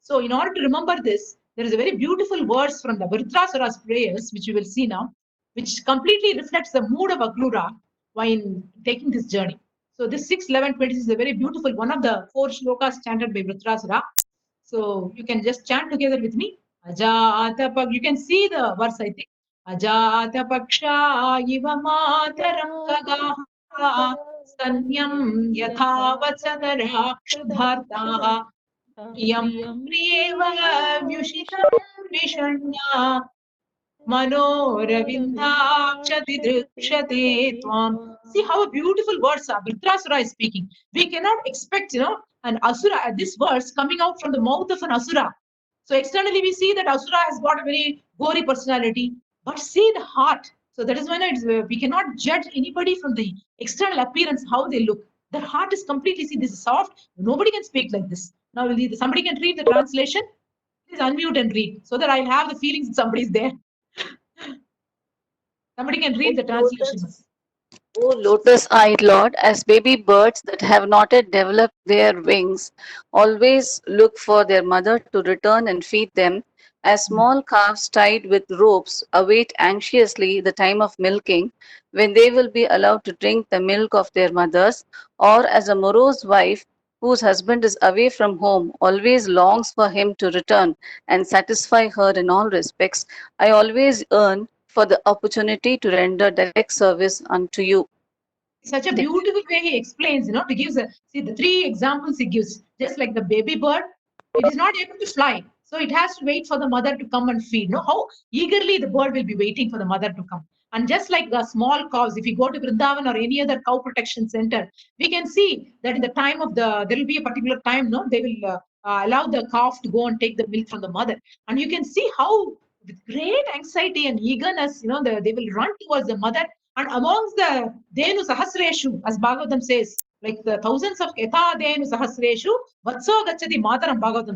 So in order to remember this, there is a very beautiful verse from the Vritrasura's prayers, which you will see now, which completely reflects the mood of Akrura while taking this journey. So this 6, 11, 20 is a very beautiful, one of the 4 shlokas chanted by Vritrasura. So you can just chant together with me. Ajatapag, you can see the verse, I think. Ajatapaksha iva mataram gagaha sanyam yathavachadarakshdhartaha yam priyeva vyushitam vishanya manoravindakshati tvam. See how beautiful words are. Vritrasura is speaking. We cannot expect, an asura, this verse coming out from the mouth of an asura. So externally we see that asura has got a very gory personality, but see the heart. So that is when we cannot judge anybody from the external appearance, how they look. The heart is completely, see, this is soft. Nobody can speak like this. Now somebody can read the translation. Please unmute and read so that I'll have the feelings that somebody is there. Somebody can read the translation. O lotus-eyed Lord, as baby birds that have not yet developed their wings always look for their mother to return and feed them, as small calves tied with ropes await anxiously the time of milking, when they will be allowed to drink the milk of their mothers, or as a morose wife whose husband is away from home always longs for him to return and satisfy her in all respects, I always yearn for the opportunity to render direct service unto you. Such a beautiful way he explains, to give see the 3 examples he gives. Just like the baby bird, it is not able to fly, so it has to wait for the mother to come and feed. How eagerly the bird will be waiting for the mother to come. And just like the small cows, if you go to Vrindavan or any other cow protection center, we can see that in the time of there will be a particular time, they will allow the calf to go and take the milk from the mother. And you can see how with great anxiety and eagerness, they will run towards the mother. And amongst the Denu Sahasreshu, as Bhagavatam says, like the thousands of Etadenu Sahasreshu, Vatso Gachati Mataram Bhagavatam,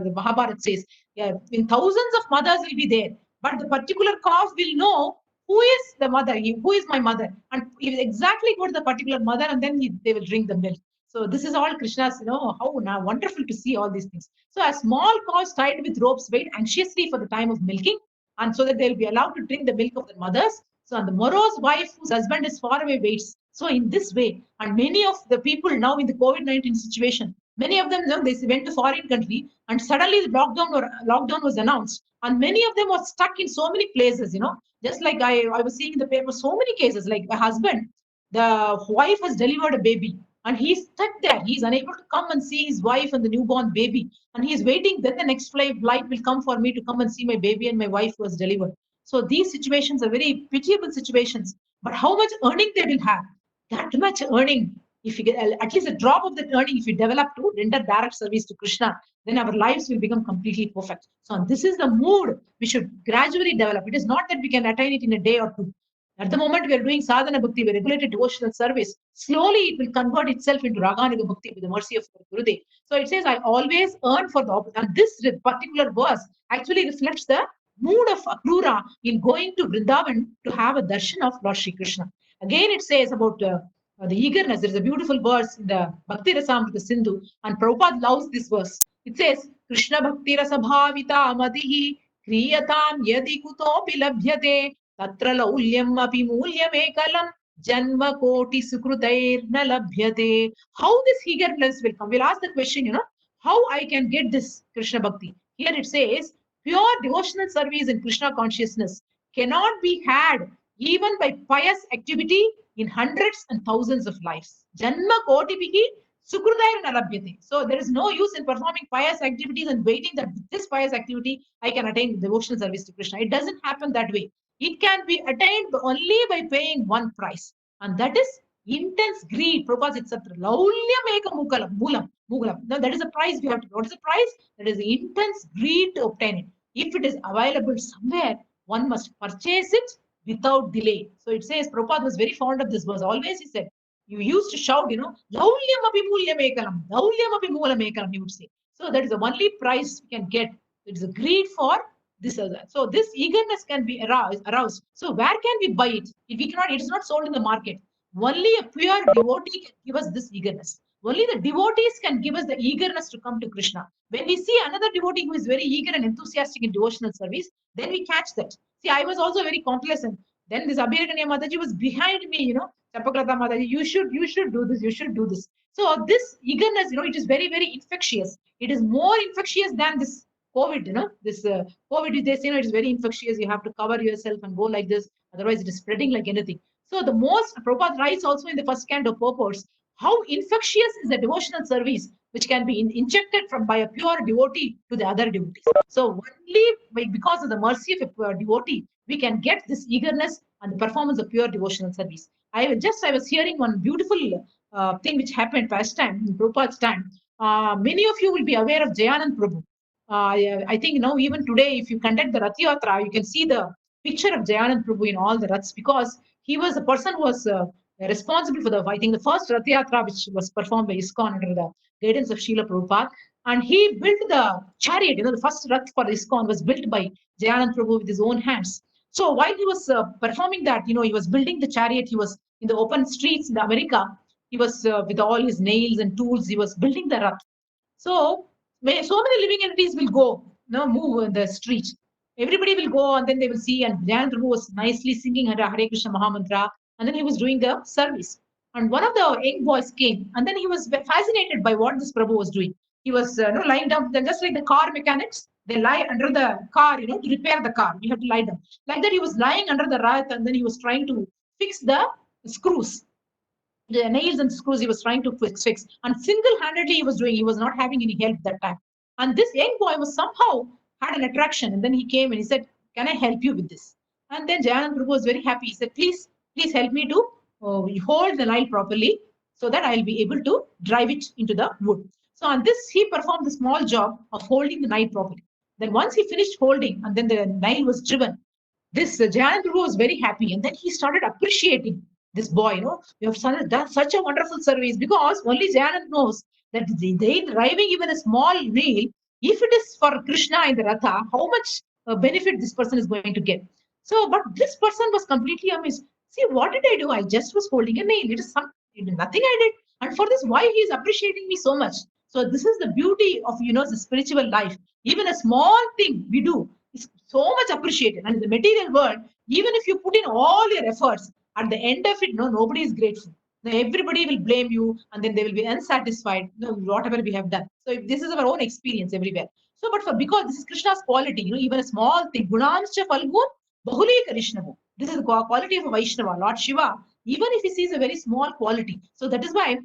the Mahabharata says, yeah, in thousands of mothers will be there, but the particular calf will know who is the mother, who is my mother, and he will exactly go to the particular mother, and then they will drink the milk. So this is all Krishna's, how now wonderful to see all these things. So a small cows tied with ropes wait anxiously for the time of milking, and so that they'll be allowed to drink the milk of their mothers. So and the morose wife whose husband is far away waits. So in this way, and many of the people now in the COVID-19 situation, many of them, they went to foreign country, and suddenly the lockdown was announced, and many of them were stuck in so many places. Just like I was seeing in the paper, so many cases, like the husband, the wife has delivered a baby, and he's stuck there. He's unable to come and see his wife and the newborn baby, and he's waiting. Then the next flight will come for me to come and see my baby and my wife who was delivered. So these situations are very pitiable situations. But how much earning they will have? That much earning. If you get at least a drop of that earning, if you develop to render direct service to Krishna, then our lives will become completely perfect. So this is the mood we should gradually develop. It is not that we can attain it in a day or two. At the moment we are doing sadhana bhakti, we regulated devotional service. Slowly it will convert itself into raganuga bhakti with the mercy of Gurudev. So it says, I always earn for the opposite. And this particular verse actually reflects the mood of Akrura in going to Vrindavan to have a darshan of Lord Shri Krishna. Again, it says about the eagerness. There is a beautiful verse in the Bhakti Rasamrita Sindhu, and Prabhupada loves this verse. It says, Krishna Bhakti Rasa Bhavita Madihi Kriyatam Yadi Kutopi Labhyate Tatra Laulyam Api Mulyam Ekalam Janma Koti Sukrutair Na Labhyate. How this eagerness will come? We'll ask the question, how I can get this Krishna Bhakti. Here it says, pure devotional service in Krishna consciousness cannot be had even by pious activity in hundreds and thousands of lives. Janma koti bihi sukrudayar nalabhyate. So there is no use in performing pious activities and waiting that with this pious activity I can attain devotional service to Krishna. It doesn't happen that way. It can be attained only by paying one price, and that is intense greed. Prabhupada said, laulyam eka mugalam. Now that is the price we have to. What is the price? That is the intense greed to obtain it. If it is available somewhere, one must purchase it without delay. So it says, Prabhupada was very fond of this verse. Always he said, you used to shout, laulyam api mulyam ekalam, laulyam api mulyam ekalam, he would say. So that is the only price we can get. It is a greed for this or that. So this eagerness can be aroused. So where can we buy it? If we cannot, it is not sold in the market. Only a pure devotee can give us this eagerness. Only the devotees can give us the eagerness to come to Krishna. When we see another devotee who is very eager and enthusiastic in devotional service, then we catch that. See, I was also very complacent. Then this Abhirakanya Mataji was behind me, Chapakrata Mataji, you should do this, you should do this. So this eagerness, it is very, very infectious. It is more infectious than this COVID, this COVID, they say, it is very infectious. You have to cover yourself and go like this. Otherwise, it is spreading like anything. So the most, Prabhupada writes also in the first canto purports, how infectious is the devotional service which can be injected by a pure devotee to the other devotees. So only because of the mercy of a pure devotee, we can get this eagerness and the performance of pure devotional service. I was hearing one beautiful thing which happened past time, in Prabhupada's time. Many of you will be aware of Jayanand Prabhu. I think now even today, if you conduct the Rath Yatra, you can see the picture of Jayanand Prabhu in all the Raths, because he was the person who was responsible for the first Rath Yatra, which was performed by ISKCON under the guidance of Srila Prabhupada. And he built the chariot, the first Rath for ISKCON was built by Jayanand Prabhu with his own hands. So while he was performing that, he was building the chariot, he was in the open streets in America, he was with all his nails and tools, he was building the Rath. So many living entities will go, move in the street. Everybody will go and then they will see, and Jayanand Prabhu was nicely singing Hare Krishna Mahamantra, and then he was doing the service. And one of the young boys came, and then he was fascinated by what this Prabhu was doing. He was lying down, just like the car mechanics, they lie under the car, to repair the car. You have to lie down. Like that, he was lying under the rath, and then he was trying to fix the screws. The nails and screws he was trying to fix. And single-handedly he was doing, he was not having any help that time. And this young boy was somehow had an attraction, and then he came and he said, can I help you with this? And then Jayanand Prabhu was very happy. He said, please help me to hold the nail properly so that I'll be able to drive it into the wood. So on this, he performed the small job of holding the nail properly. Then once he finished holding and then the nail was driven, this Jayanand Prabhu was very happy, and then he started appreciating this boy, you have done such a wonderful service, because only Jayanand knows that they driving even a small wheel, if it is for Krishna in the Ratha, how much benefit this person is going to get. So, but this person was completely amazed. See, what did I do? I just was holding a nail. Nothing I did. And for this, why he is appreciating me so much? So this is the beauty of, the spiritual life. Even a small thing we do is so much appreciated. And in the material world, even if you put in all your efforts, at the end of it, nobody is grateful. Now, everybody will blame you, and then they will be unsatisfied, whatever we have done. So this is our own experience everywhere. So, but because this is Krishna's quality, even a small thing, Gunanscha Falgun, Bahuli Karishnavu. This is the quality of a Vaishnava, Lord Shiva, even if he sees a very small quality. So that is why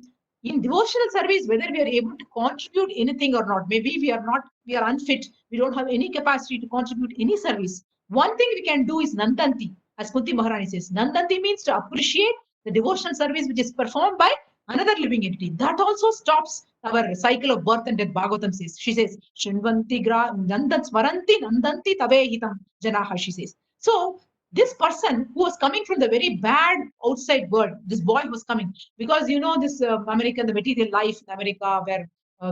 in devotional service, whether we are able to contribute anything or not, maybe we are unfit, we don't have any capacity to contribute any service. One thing we can do is Nandanti, as Kunti Maharani says. Nandanti means to appreciate the devotional service which is performed by another living entity. That also stops our cycle of birth and death. Bhagavatam says. She says, Shinvanti Nandan Swaranti Nandanti Tavehitam Janaha, she says. So this person who was coming from the very bad outside world, this boy was coming, because this American, the material life in America, where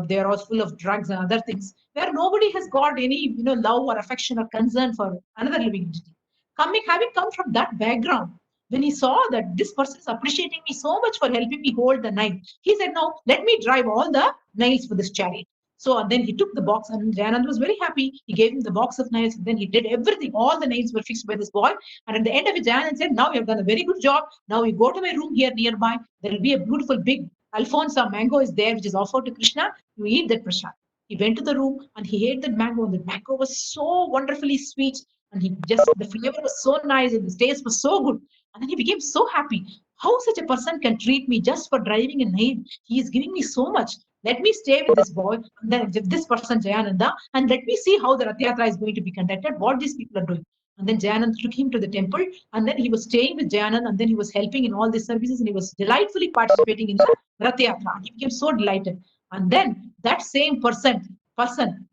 they are all full of drugs and other things, where nobody has got any love or affection or concern for another living entity. Having come from that background, when he saw that this person is appreciating me so much for helping me hold the knife, he said, "Now let me drive all the nails for this chariot." So and then he took the box, and Jayanand was very happy. He gave him the box of nails, and then he did everything. All the nails were fixed by this boy. And at the end of it, Jayanand said, "Now you have done a very good job. Now you go to my room here nearby. There will be a beautiful big Alfonso mango is there, which is offered to Krishna. You eat that prasad." He went to the room and he ate that mango, and the mango was so wonderfully sweet. And the flavor was so nice and the taste was so good. And then he became so happy. How such a person can treat me just for driving a nail? He is giving me so much. Let me stay with this boy, and then this person, Jayananda, and let me see how the Rath Yatra is going to be conducted, what these people are doing. And then Jayananda took him to the temple, and then he was staying with Jayananda, and then he was helping in all these services, and he was delightfully participating in the Rath Yatra. He became so delighted. And then that same person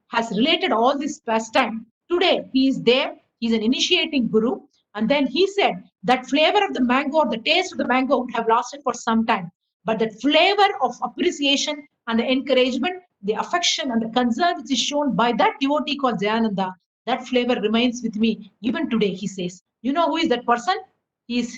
has related all this pastime. Today, he is there. He's an initiating guru. And then he said that flavor of the mango or the taste of the mango would have lasted for some time. But that flavor of appreciation and the encouragement, the affection and the concern which is shown by that devotee called Jayananda, that flavor remains with me even today, he says. You know who is that person? He is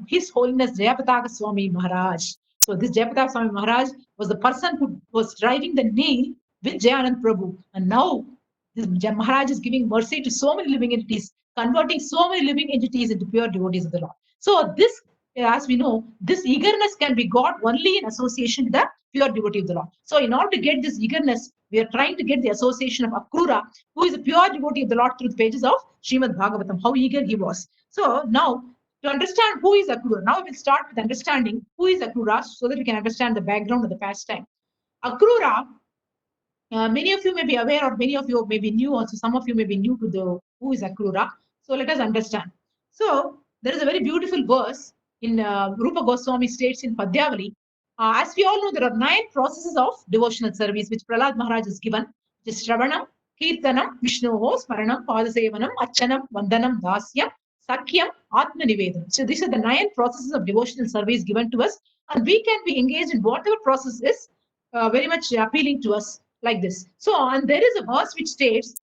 His Holiness Jayapataka Swami Maharaj. So this Jayapataka Swami Maharaj was the person who was driving the nail with Jayanand Prabhu. And now this Maharaj is giving mercy to so many living entities, converting so many living entities into pure devotees of the Lord. So this, as we know, this eagerness can be got only in association with the pure devotee of the Lord. So in order to get this eagerness, we are trying to get the association of Akrura, who is a pure devotee of the Lord, through the pages of Srimad Bhagavatam, how eager he was. So now, to understand who is Akrura, now we will start with understanding who is Akrura, so that we can understand the background of the pastime. Akrura, many of you may be aware, or many of you may be new also. Some of you may be new to the who is Akrura. So let us understand. So there is a very beautiful verse in Rupa Goswami states in Padyavali. As we all know, there are 9 processes of devotional service which Prahlad Maharaj has given, which is Shravanam, Kirtanam, Vishnoho, Smaranam, Padasevanam, Achanam, Vandanam, Dasyam, Sakyam, Atma Nivedam. So these are the 9 processes of devotional service given to us, and we can be engaged in whatever process is very much appealing to us, like this. So, and there is a verse which states,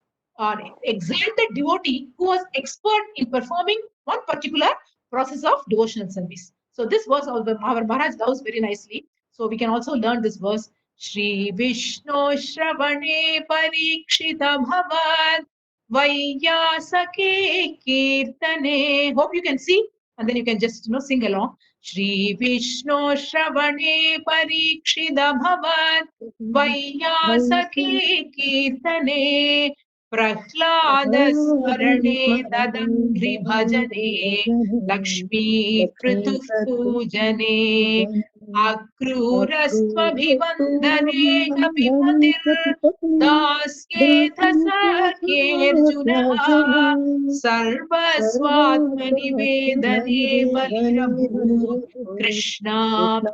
exalted devotee who was expert in performing one particular process of devotional service. So this verse our Maharaj does very nicely. So we can also learn this verse. Shri Vishnu Shravane Parikshita Bhavad Vaiyasake Kirtane. Hope you can see, and then you can just sing along. Shri Vishnu Shravane Parikshita Bhavad Vaiyasake Kirtane Prahlada Smarane Dadangri Bhajane Lakshmi Prituh Pujane Akrurasva Bhivandane Abhimatir Dasyetha Sakyerjuna Sarvaswatma Nivedane Baliramu Krishna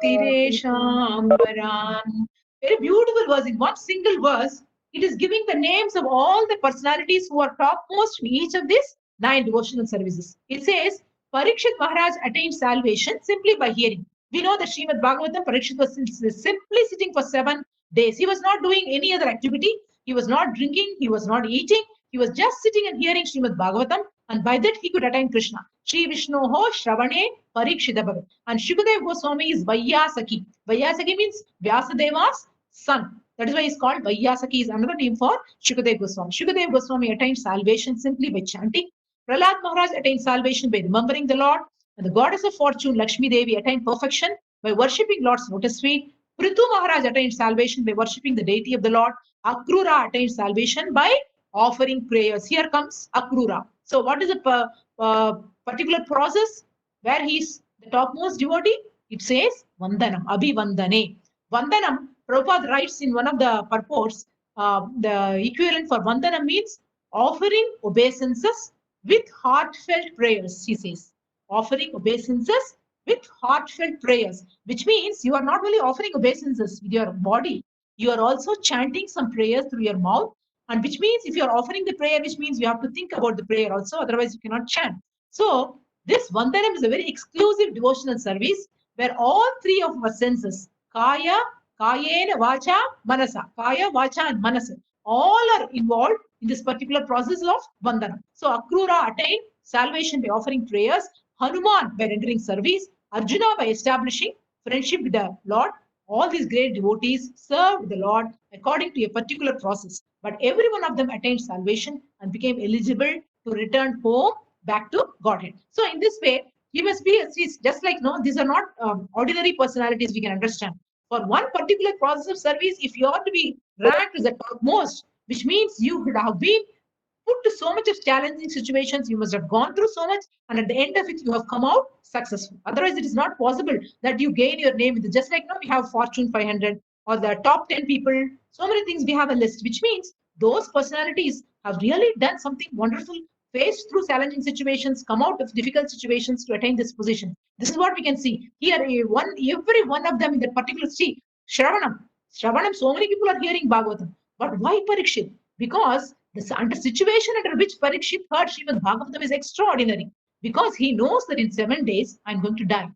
Ptiresham Paran. Very beautiful verse. In one single verse, it is giving the names of all the personalities who are topmost in each of these 9 devotional services. It says, Parikshit Maharaj attained salvation simply by hearing. We know that Srimad Bhagavatam, Parikshit was simply sitting for 7 days. He was not doing any other activity. He was not drinking. He was not eating. He was just sitting and hearing Srimad Bhagavatam. And by that, he could attain Krishna. Shri Vishnoho Shravane Parikshita Bhagat. And Shukadeva Goswami is Vaiyasaki. Vaiyasaki means Vyasadeva's son. That is why he's called Vaiyasaki, is another name for Shukadeva Goswami. Shukadeva Goswami attained salvation simply by chanting. Prahlad Maharaj attained salvation by remembering the Lord. And the goddess of fortune, Lakshmi Devi, attained perfection by worshipping Lord's lotus feet. Prithu Maharaj attained salvation by worshipping the deity of the Lord. Akrura attained salvation by offering prayers. Here comes Akrura. So what is the particular process where he's the topmost devotee? It says Vandanam, Abhivandane. Vandanam, Prabhupada writes in one of the purports, the equivalent for Vandanam means offering obeisances with heartfelt prayers, he says. Offering obeisances with heartfelt prayers, which means you are not only offering obeisances with your body, you are also chanting some prayers through your mouth. And which means if you are offering the prayer, which means you have to think about the prayer also, otherwise you cannot chant. So this Vandanam is a very exclusive devotional service where all three of our senses, Kaya, Kayena, Vacha, Manasa, Kaya, Vacha and Manasa, all are involved in this particular process of Vandanam. So Akrura attained salvation by offering prayers, Hanuman by rendering service, Arjuna by establishing friendship with the Lord. All these great devotees served the Lord according to a particular process. But every one of them attained salvation and became eligible to return home back to Godhead. So in this way, he must be just like, no, these are not ordinary personalities we can understand. For one particular process of service, if you are to be ranked as the topmost, which means you would have been put to so much of challenging situations, you must have gone through so much, and at the end of it, you have come out successful. Otherwise, it is not possible that you gain your name. Just like now, we have Fortune 500 or the top 10 people. So many things we have a list, which means those personalities have really done something wonderful, faced through challenging situations, come out of difficult situations to attain this position. This is what we can see here. Every one of them in that particular state. Shravanam, so many people are hearing Bhagavatam. But why Parikshit? Because the situation under which Parikshit heard Srimad Bhagavatam is extraordinary. Because he knows that in 7 days I'm going to die.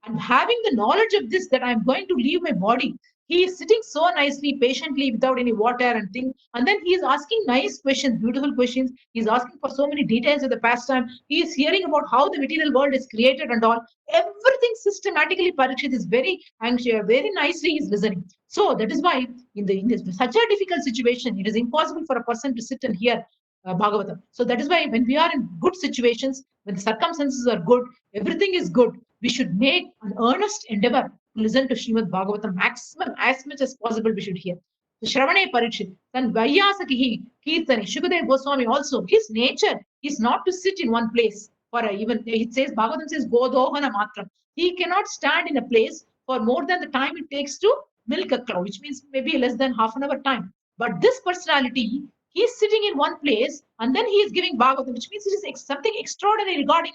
And having the knowledge of this, that I'm going to leave my body, he is sitting so nicely, patiently, without any water and things. And then he is asking nice questions, beautiful questions. He's asking for so many details of the past time. He is hearing about how the material world is created and all. Everything systematically, Parikshit is very anxious, very nicely he's listening. So that is why in this such a difficult situation, it is impossible for a person to sit and hear Bhagavatam. So that is why when we are in good situations, when the circumstances are good, everything is good, we should make an earnest endeavor to listen to Srimad Bhagavatam maximum, as much as possible we should hear. So Shravane Parikshit, then Vaiyasakihi, Kirtani, Shukadeva Goswami also, his nature is not to sit in one place for even, it says, Bhagavatam says, Godohana Matram. He cannot stand in a place for more than the time it takes to milk a cow, which means maybe less than half an hour time. But this personality, he is sitting in one place and then he is giving Bhagavatam, which means it is something extraordinary regarding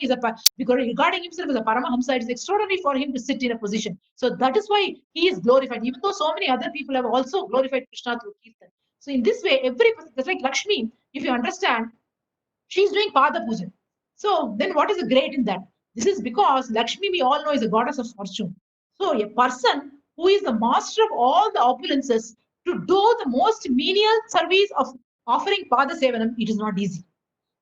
regarding himself as a Paramahamsa. It is extraordinary for him to sit in a position. So that is why he is glorified, even though so many other people have also glorified Krishna through Kirtan. So in this way, every person, just like Lakshmi, if you understand, she is doing Pada Puja. So then what is the great in that? This is because Lakshmi, we all know, is a goddess of fortune. So a person who is the master of all the opulences to do the most menial service of offering Pada Sevanam, it is not easy.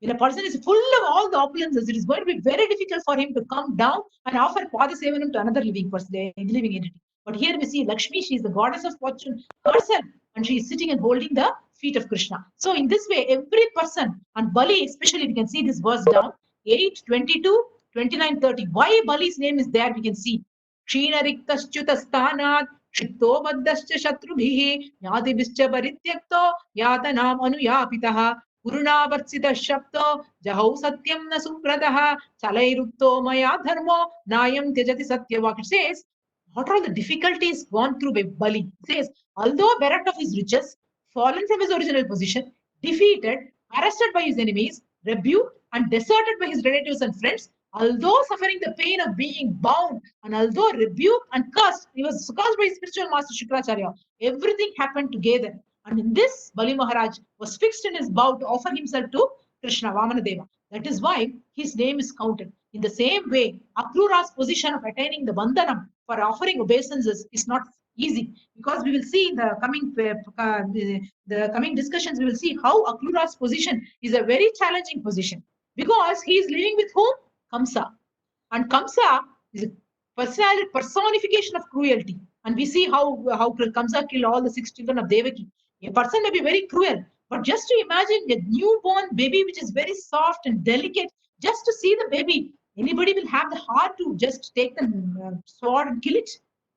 When a person is full of all the opulences, it is going to be very difficult for him to come down and offer Pada Sevanam to another living person, living entity. But here we see Lakshmi, she is the goddess of fortune herself, and she is sitting and holding the feet of Krishna. So in this way, every person, and Bali especially, we can see this verse down, 8, 22, 29, 30. Why Bali's name is there, we can see. Kshinariktaschutastanat Shitto Baddascha Shatrubhihi Yadibischa Barityakto Yatanam Anuyapitaha Purunavartsita Shapto Jahau Satyam Nasupradaha Chalairukto Maya Dharmo Nayam Tejati Satyavak. It says, what are all the difficulties gone through by Bali? It says, although bereft of his riches, fallen from his original position, defeated, arrested by his enemies, rebuked and deserted by his relatives and friends, although suffering the pain of being bound, and although rebuked and cursed, he was cursed by his spiritual master Shukracharya. Everything happened together. And in this, Bali Maharaj was fixed in his vow to offer himself to Krishna, Vamana Deva. That is why his name is counted. In the same way, Akrura's position of attaining the Bandhanam for offering obeisances is not easy, because we will see in the coming the coming discussions, we will see how Akrura's position is a very challenging position, because he is living with whom? Kamsa. And Kamsa is a personification of cruelty. And we see how Kamsa killed all the 6 children of Devaki. A person may be very cruel, but just to imagine a newborn baby which is very soft and delicate, just to see the baby, anybody will have the heart to just take the sword and kill it.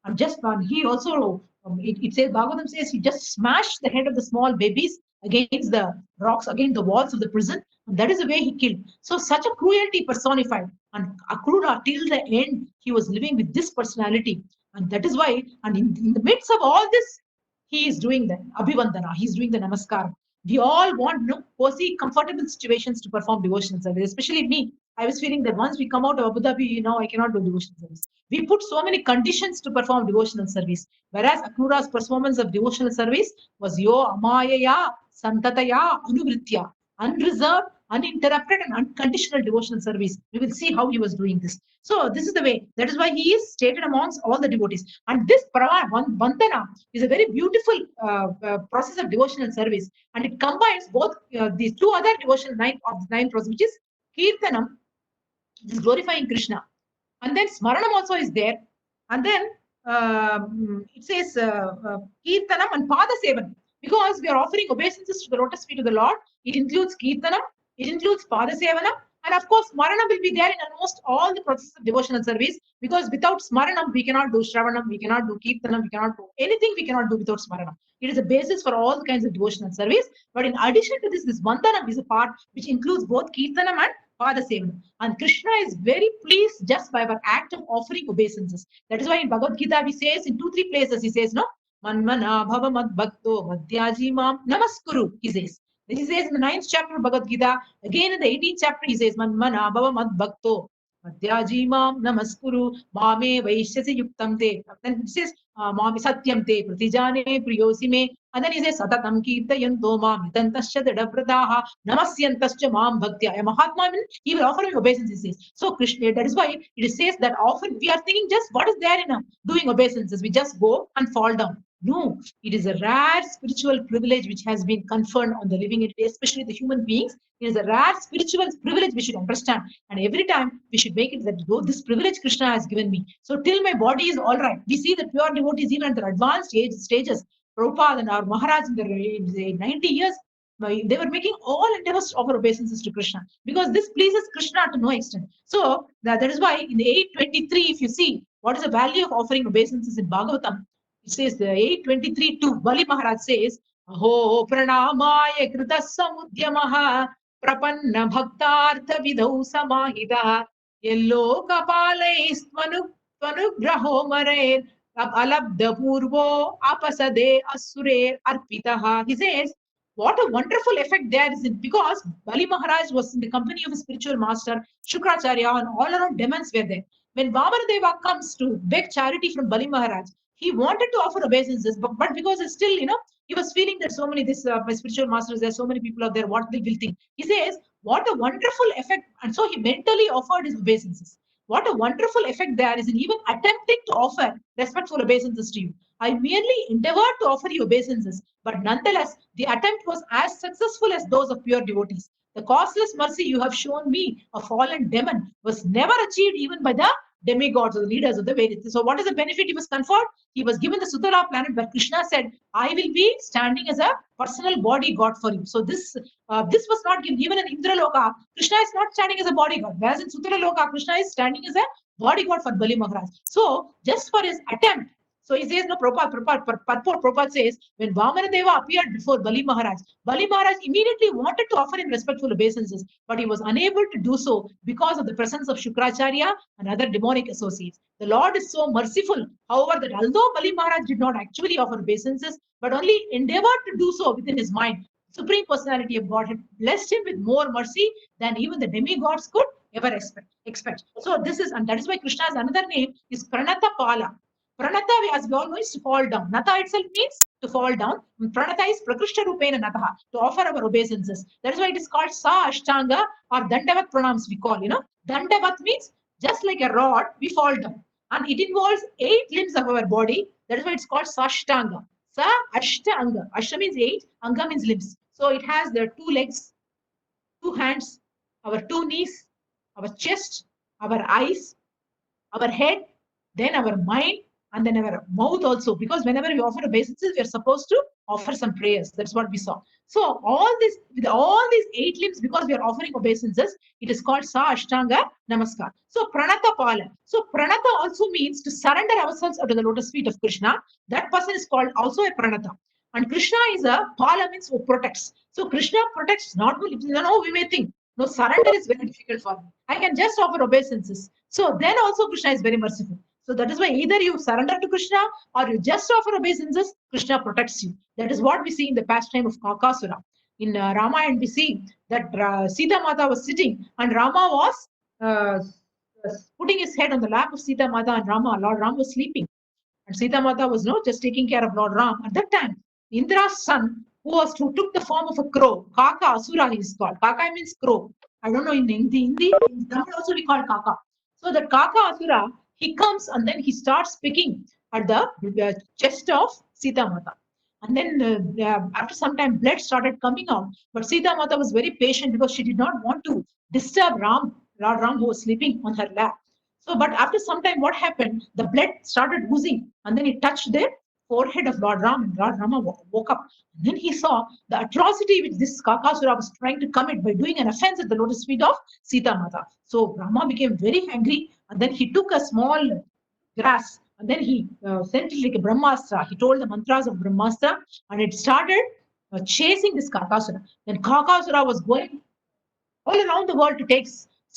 And just he also, it says, Bhagavatam says, he just smashed the head of the small babies against the rocks, against the walls of the prison. And that is the way he killed. So such a cruelty personified. And Akrura, till the end, he was living with this personality. And that is why, and in the midst of all this, he is doing the Abhivandana, he is doing the Namaskar. We all want cozy, comfortable situations to perform devotional service, especially me. I was feeling that once we come out of Abu Dhabi, I cannot do devotional service. We put so many conditions to perform devotional service, whereas Akrura's performance of devotional service was yo amayaya santataya anuvritya, unreserved, uninterrupted, and unconditional devotional service. We will see how he was doing this. So this is the way. That is why he is stated amongst all the devotees. And this Bandhana is a very beautiful process of devotional service, and it combines both these 2 other devotional nine process, which is Kirtanam, which is glorifying Krishna, and then Smaranam also is there, and then it says Kirtanam and Pada Sevanam, because we are offering obeisances to the lotus feet of the Lord. It includes Kirtanam, it includes Pada Sevanam, and of course Smaranam will be there in almost all the processes of devotional service, because without Smaranam we cannot do Shravanam, we cannot do Kirtanam, we cannot do anything, we cannot do without Smaranam. It is a basis for all kinds of devotional service. But in addition to this Bandhanam is a part which includes both Kirtanam and Pada Sevanam. And Krishna is very pleased just by our act of offering obeisances. That is why in Bhagavad Gita he says in 2-3 places, he says, Manmana bhava mad bhakto madhyaji mam namaskuru, he says. He says in the 9th chapter of Bhagavad Gita, again in the 18th chapter, he says, Manmana bhava mad bhakto madhyaji mam namaskuru mame vaishyasi yuktam te. Then he says, Mami satyam te pratijane priyosi me. And then he says, Satatam kirtayanto mam hitantasya dadavrataha namasyantasya mam bhaktya. A Mahatma, he will offer me obeisance, he says. So Krishna, that is why it says that often we are thinking just what is there in doing obeisances. We just go and fall down. No, it is a rare spiritual privilege which has been conferred on the living entity, especially the human beings. It is a rare spiritual privilege we should understand. And every time we should make it that, this privilege Krishna has given me. So till my body is all right. We see that pure devotees, even at their advanced stages, Prabhupada and our Maharaj in their 90 years, they were making all endeavors to offer obeisances to Krishna, because this pleases Krishna to no extent. So that is why in the 823, if you see what is the value of offering obeisances in Bhagavatam, it says the 823:2, Bali Maharaj says, Aho pranamaya krita samudyamaha prapanna bhaktartha vidau samahida yello kapalais tvanugraho mare alabdha purvo apasade asure arpitaha. He says, what a wonderful effect there is, because Bali Maharaj was in the company of a spiritual master, Shukracharya, and all around demons were there. When Vamanadeva comes to beg charity from Bali Maharaj, he wanted to offer obeisances, but because it's still, he was feeling that so many, my spiritual masters, there are so many people out there, what they will think. He says, what a wonderful effect. And so he mentally offered his obeisances. What a wonderful effect there is in even attempting to offer respectful obeisances to you. I merely endeavored to offer you obeisances, but nonetheless, the attempt was as successful as those of pure devotees. The causeless mercy you have shown me, a fallen demon, was never achieved even by the demigods or the leaders of the Vedas. So what is the benefit he was conferred? He was given the Sutara planet where Krishna said, I will be standing as a personal bodyguard for you. So this was not given. Even in Indraloka, Krishna is not standing as a bodyguard. Whereas in Sutaraloka, Krishna is standing as a bodyguard for Bali Maharaj. So just for his attempt, so he says, Prabhupada says, when Vamanadeva appeared before Bali Maharaj immediately wanted to offer him respectful obeisances, but he was unable to do so because of the presence of Shukracharya and other demonic associates. The Lord is so merciful, however, that although Bali Maharaj did not actually offer obeisances, but only endeavored to do so within his mind, Supreme Personality of Godhead blessed him with more mercy than even the demigods could ever expect. So this is, and that is why Krishna's another name is Pranata Pala. Pranata, as we all know, is to fall down. Nata itself means to fall down. Pranata is Prakrishta Rupena Nataha, to offer our obeisances. That is why it is called Sa Ashtanga or Dandavat Pranams, we call, Dandavat means just like a rod, we fall down. And it involves 8 limbs of our body. That is why it's called Sashtanga. Sa Ashtanga. Ashta means 8, Anga means limbs. So it has the 2 legs, 2 hands, our 2 knees, our chest, our eyes, our head, then our mind, and then our mouth also. Because whenever we offer obeisances, we are supposed to offer some prayers. That's what we saw. So all this, with all these 8 limbs, because we are offering obeisances, it is called Sa Ashtanga Namaskar. So Pranata Pala. So Pranata also means to surrender ourselves under the lotus feet of Krishna. That person is called also a Pranata. And Krishna is a Pala means who protects. So Krishna protects not only, we may think, no, surrender is very difficult for me. I can just offer obeisances. So then also Krishna is very merciful. So that is why either you surrender to Krishna or you just offer obeisances, Krishna protects you. That is what we see in the pastime of Kakasura. In Ramayana, we see that Sita Mata was sitting and Rama was putting his head on the lap of Sita Mata and Rama. Lord Ram was sleeping. And Sita Mata was just taking care of Lord Ram. At that time, Indra's son, who took the form of a crow, Kaka Asura he is called. Kaka means crow. I don't know in Hindi, in Tamil also we call Kaka. So the Kaka Asura, he comes and then he starts picking at the chest of Sita Mata. And then after some time, blood started coming out. But Sita Mata was very patient because she did not want to disturb Ram, Lord Ram, who was sleeping on her lap. So, but after some time, what happened? The blood started oozing, and then it touched the forehead of Lord Ram, and Lord Rama woke up. And then he saw the atrocity which this Kakasura was trying to commit by doing an offense at the lotus feet of Sita Mata. So Rama became very angry, and then he took a small grass, and then he sent it like a Brahmastra. He told the mantras of Brahmastra, and it started chasing this Kakasura. Then Kakasura was going all around the world to take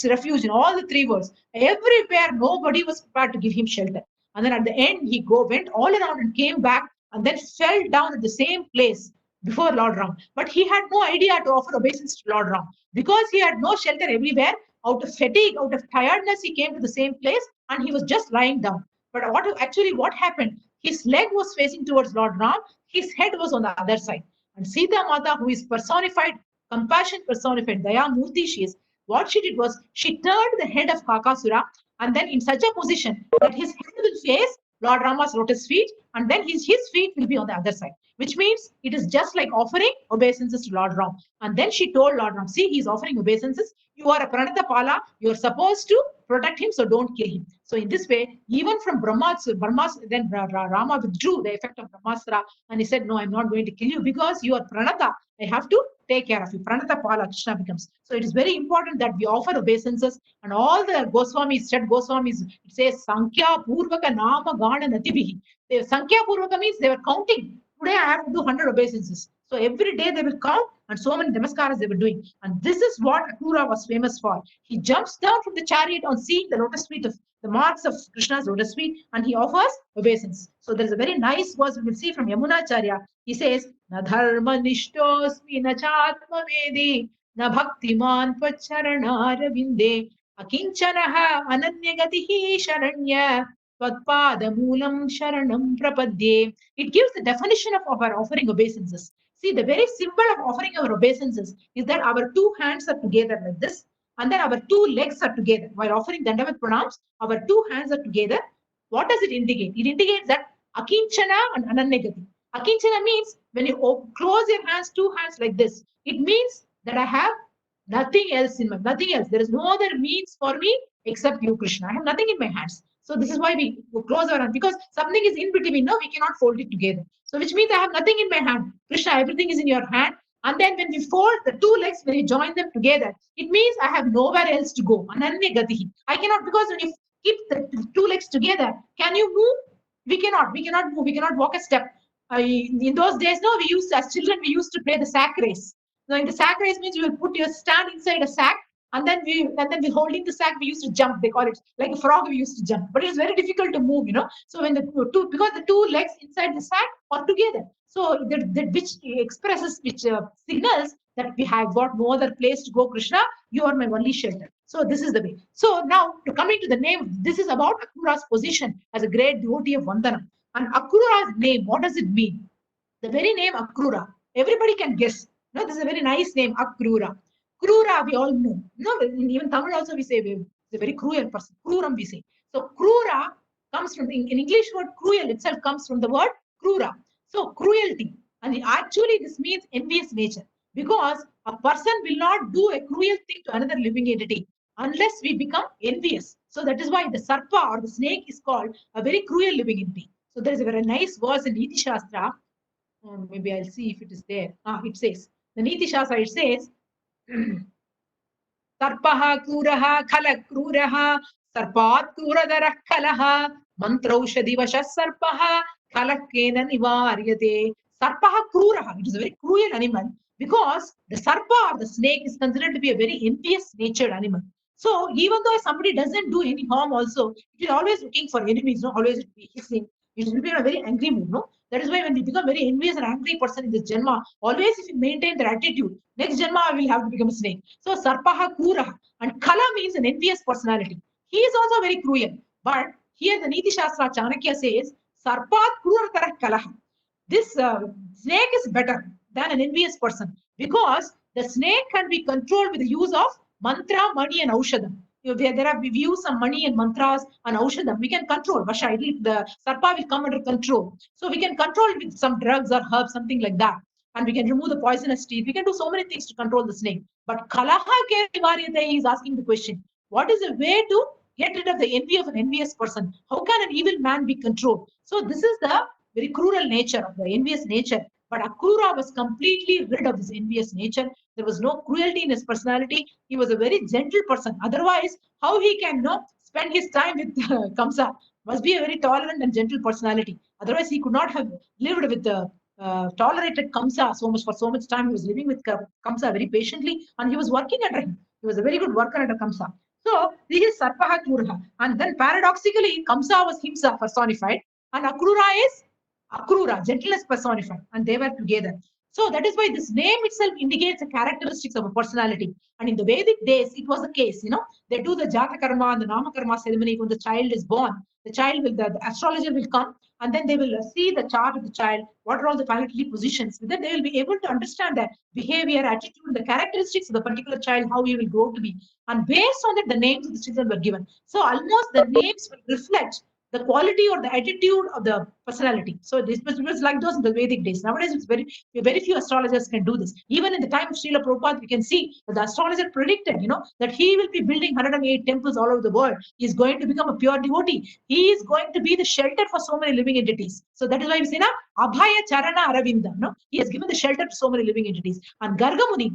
refuge in all the 3 worlds. Everywhere, nobody was prepared to give him shelter. And then at the end, he went all around and came back and then fell down at the same place before Lord Ram. But he had no idea to offer obeisance to Lord Ram because he had no shelter everywhere. Out of fatigue, out of tiredness, he came to the same place and he was just lying down. But what happened? His leg was facing towards Lord Ram, his head was on the other side. And Sita Mata, who is personified compassion personified, Daya Murti she is. What she did was she turned the head of Kakasura and then in such a position that his head will face Lord Rama's lotus feet and then his feet will be on the other side, which means it is just like offering obeisances to Lord Ram. And then she told Lord Ram, see, he's offering obeisances. You are a Pranata Pala. You are supposed to protect him, so don't kill him. So in this way, even from then Rama withdrew the effect of Brahmastra and he said, no, I'm not going to kill you because you are Pranata. I have to take care of you. Pranata Pala Krishna becomes. So it is very important that we offer obeisances and all the Goswamis, it says Sankhya Purvaka Nama Gana Natibihi. Sankhya Purvaka means they were counting. Today I have to do 100 obeisances. So every day they will count and so many namaskaras they were doing. And this is what Akrura was famous for. He jumps down from the chariot on seeing the lotus feet of the marks of Krishna's lotus feet and he offers obeisance. So there's a very nice verse we will see from Yamunacharya. He says, Na dharma nishtosmi na chatma vedi na bhaktiman pacharanaravinde akinchanaha ananyagatihi sharanya tvatpadamulam sharanam prapadye. It gives the definition of our offering obeisances. See, the very symbol of offering our obeisances is that our 2 hands are together like this, and then our 2 legs are together. While offering Dandavat Pranams, our 2 hands are together. What does it indicate? It indicates that Akinchana and Ananyagati. Akinchana means when you close your hands, 2 hands like this, it means that I have nothing else in my, nothing else. There is no other means for me except you, Krishna. I have nothing in my hands. So this is why we close our hands, because something is in between. No, we cannot fold it together. So which means I have nothing in my hand. Krishna, everything is in your hand. And then when we fold the 2 legs, when you join them together, it means I have nowhere else to go. Ananya Gatihi. I cannot, because when you keep the 2 legs together, can you move? We cannot move. We cannot walk a step. In those days, no, we used, as children, we used to play the sack race. Now, in the sack race means you will put your stand inside a sack, and then we holding the sack, we used to jump. They call it like a frog. We used to jump, but it's very difficult to move, So when because the 2 legs inside the sack are together, so which expresses, which signals that we have got no other place to go. Krishna, you are my only shelter. So this is the way. So now coming to the name, this is about Akrura's position as a great devotee of Vandana. And Akrura's name, what does it mean? The very name Akrura, everybody can guess. No, this is a very nice name, Akrura. Krura, we all know. No, even Tamil also we say He's a very cruel person. Kruram we say. So krura comes from in English word cruel itself comes from the word krura. So cruelty. And actually this means envious nature, because a person will not do a cruel thing to another living entity unless we become envious. So that is why the sarpa or the snake is called a very cruel living entity. So there is a very nice verse in Niti Shastra. Maybe I'll see if it is there. It says, the Niti Shastra, it says, Sarpaha kruraha khala kruraha sarpat kruradara kalaha mantraushadi vasha sarpaha khalakena nivaryate. Sarpaha kruraha. It is a very cruel animal because the sarpa or the snake is considered to be a very envious natured animal. So even though somebody doesn't do any harm also, it is always looking for enemies, no? Always it will be hissing. It will be in a very angry mood, no? That is why when we become very envious and angry person in this Janma, always if you maintain their attitude, next Janma I will have to become a snake. So Sarpaha Kuraha. And Kala means an envious personality. He is also very cruel. But here the Niti Shastra Chanakya says, Sarpat Kruratara Kalaha. This snake is better than an envious person because the snake can be controlled with the use of mantra, money, and aushadam. We use some money and mantras and aushadam. We can control. Vasha, the sarpa will come under control. So we can control it with some drugs or herbs, something like that. And we can remove the poisonous teeth. We can do so many things to control the snake. But Kalaha ke Nivaryate is asking the question, what is a way to get rid of the envy of an envious person? How can an evil man be controlled? So this is the very cruel nature of the envious nature. But Akrura was completely rid of his envious nature. There was no cruelty in his personality. He was a very gentle person. Otherwise, how he can spend his time with Kamsa? Must be a very tolerant and gentle personality. Otherwise, he could not have lived with the tolerated Kamsa so much for so much time. He was living with Kamsa very patiently, and he was working under him. He was a very good worker under Kamsa. So this is Sarpaha Kruraha. And then paradoxically, Kamsa was Himsa personified, and Akrura is Akrura, gentleness personified, and they were together. So that is why this name itself indicates the characteristics of a personality. And in the Vedic days, it was the case, they do the Jata Karma and the Nama Karma ceremony when the child is born. The astrologer will come and then they will see the chart of the child, what are all the planetary positions. Then they will be able to understand the behavior, attitude, the characteristics of the particular child, how he will grow to be. And based on that, the names of the children were given. So almost the names will reflect the quality or the attitude of the personality. So this was like those in the Vedic days. Nowadays, it's very few astrologers can do this. Even in the time of Srila Prabhupada, we can see that the astrologer predicted, that he will be building 108 temples all over the world. He is going to become a pure devotee. He is going to be the shelter for so many living entities. So that is why we say, Abhaya Charana Aravinda. He has given the shelter to so many living entities. And Gargamuni,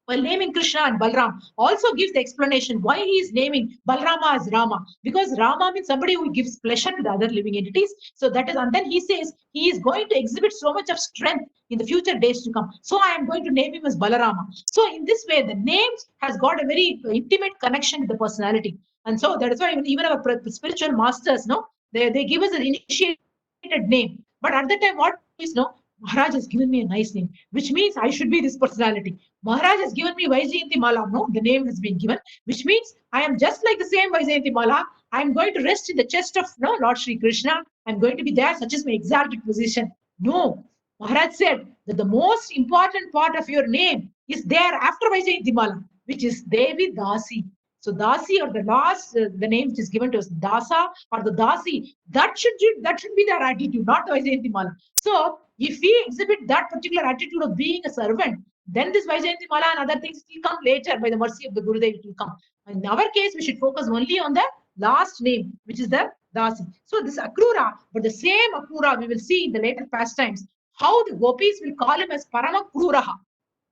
while naming Krishna and Balram, also gives the explanation why he is naming Balrama as Rama. Because Rama means somebody who gives pleasure to the other living entities. So that is, and then he says he is going to exhibit so much of strength in the future days to come. So I am going to name him as Balarama. So in this way, the name has got a very intimate connection with the personality. And so that is why even our spiritual masters, they give us an initiated name. But at the time, what is Maharaj has given me a nice name, which means I should be this personality. Maharaj has given me Vaijayanti Mala. No, the name has been given, which means I am just like the same Vaijayanti Mala. I am going to rest in the chest of Lord Sri Krishna. I am going to be there, such as my exalted position. No, Maharaj said that the most important part of your name is there after Vaijayanti Mala, which is Devi Dasi. So Dasi, or the last, the name which is given to us, Dasa or the Dasi, that should be their attitude, not the Vaijayanti Mala. So if we exhibit that particular attitude of being a servant, then this Vaijayanti Mala and other things will come later by the mercy of the Gurudev. It will come. In our case, we should focus only on the last name, which is the Dasi. So this Akrura, but the same Akrura we will see in the later pastimes, how the gopis will call him as Parama Kruraha.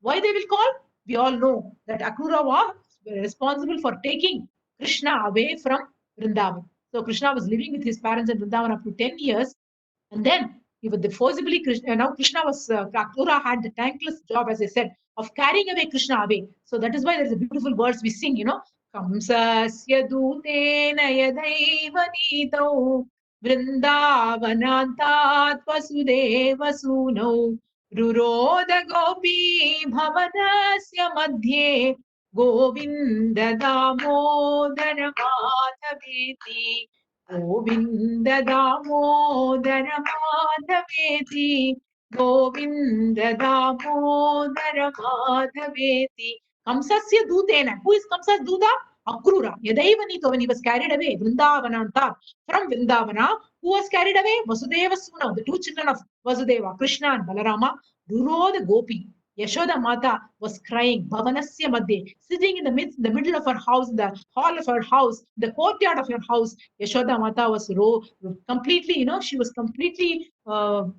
Why they will call? We all know that Akrura was responsible for taking Krishna away from Vrindavan. So Krishna was living with his parents in Vrindavan up to 10 years. And then forcibly, Krishna was, Akrura had the thankless job, as I said, of carrying away Krishna away. So that is why there's a beautiful verse we sing, Kamsasya dutena yadaiva nitau Vrindavanantat vasudeva sunau Ruroda gopi bhavanasya madhye Govinda damodara madhaveti Govinda damodara madhaveti Govinda damodara madhaveti. Kamsasya dutena. Who is Kamsa's duta? Akrura. Yadaiva Nito, when he was carried away, Vrindavananta, from Vrindavana, who was carried away? Vasudeva Suna, the two children of Vasudeva, Krishna and Balarama, Duro the Gopi. Yashoda Mata was crying, Bhavanasya Madhye, sitting in the middle of her house, in the hall of her house, the courtyard of her house. Yashoda Mata was completely, she was completely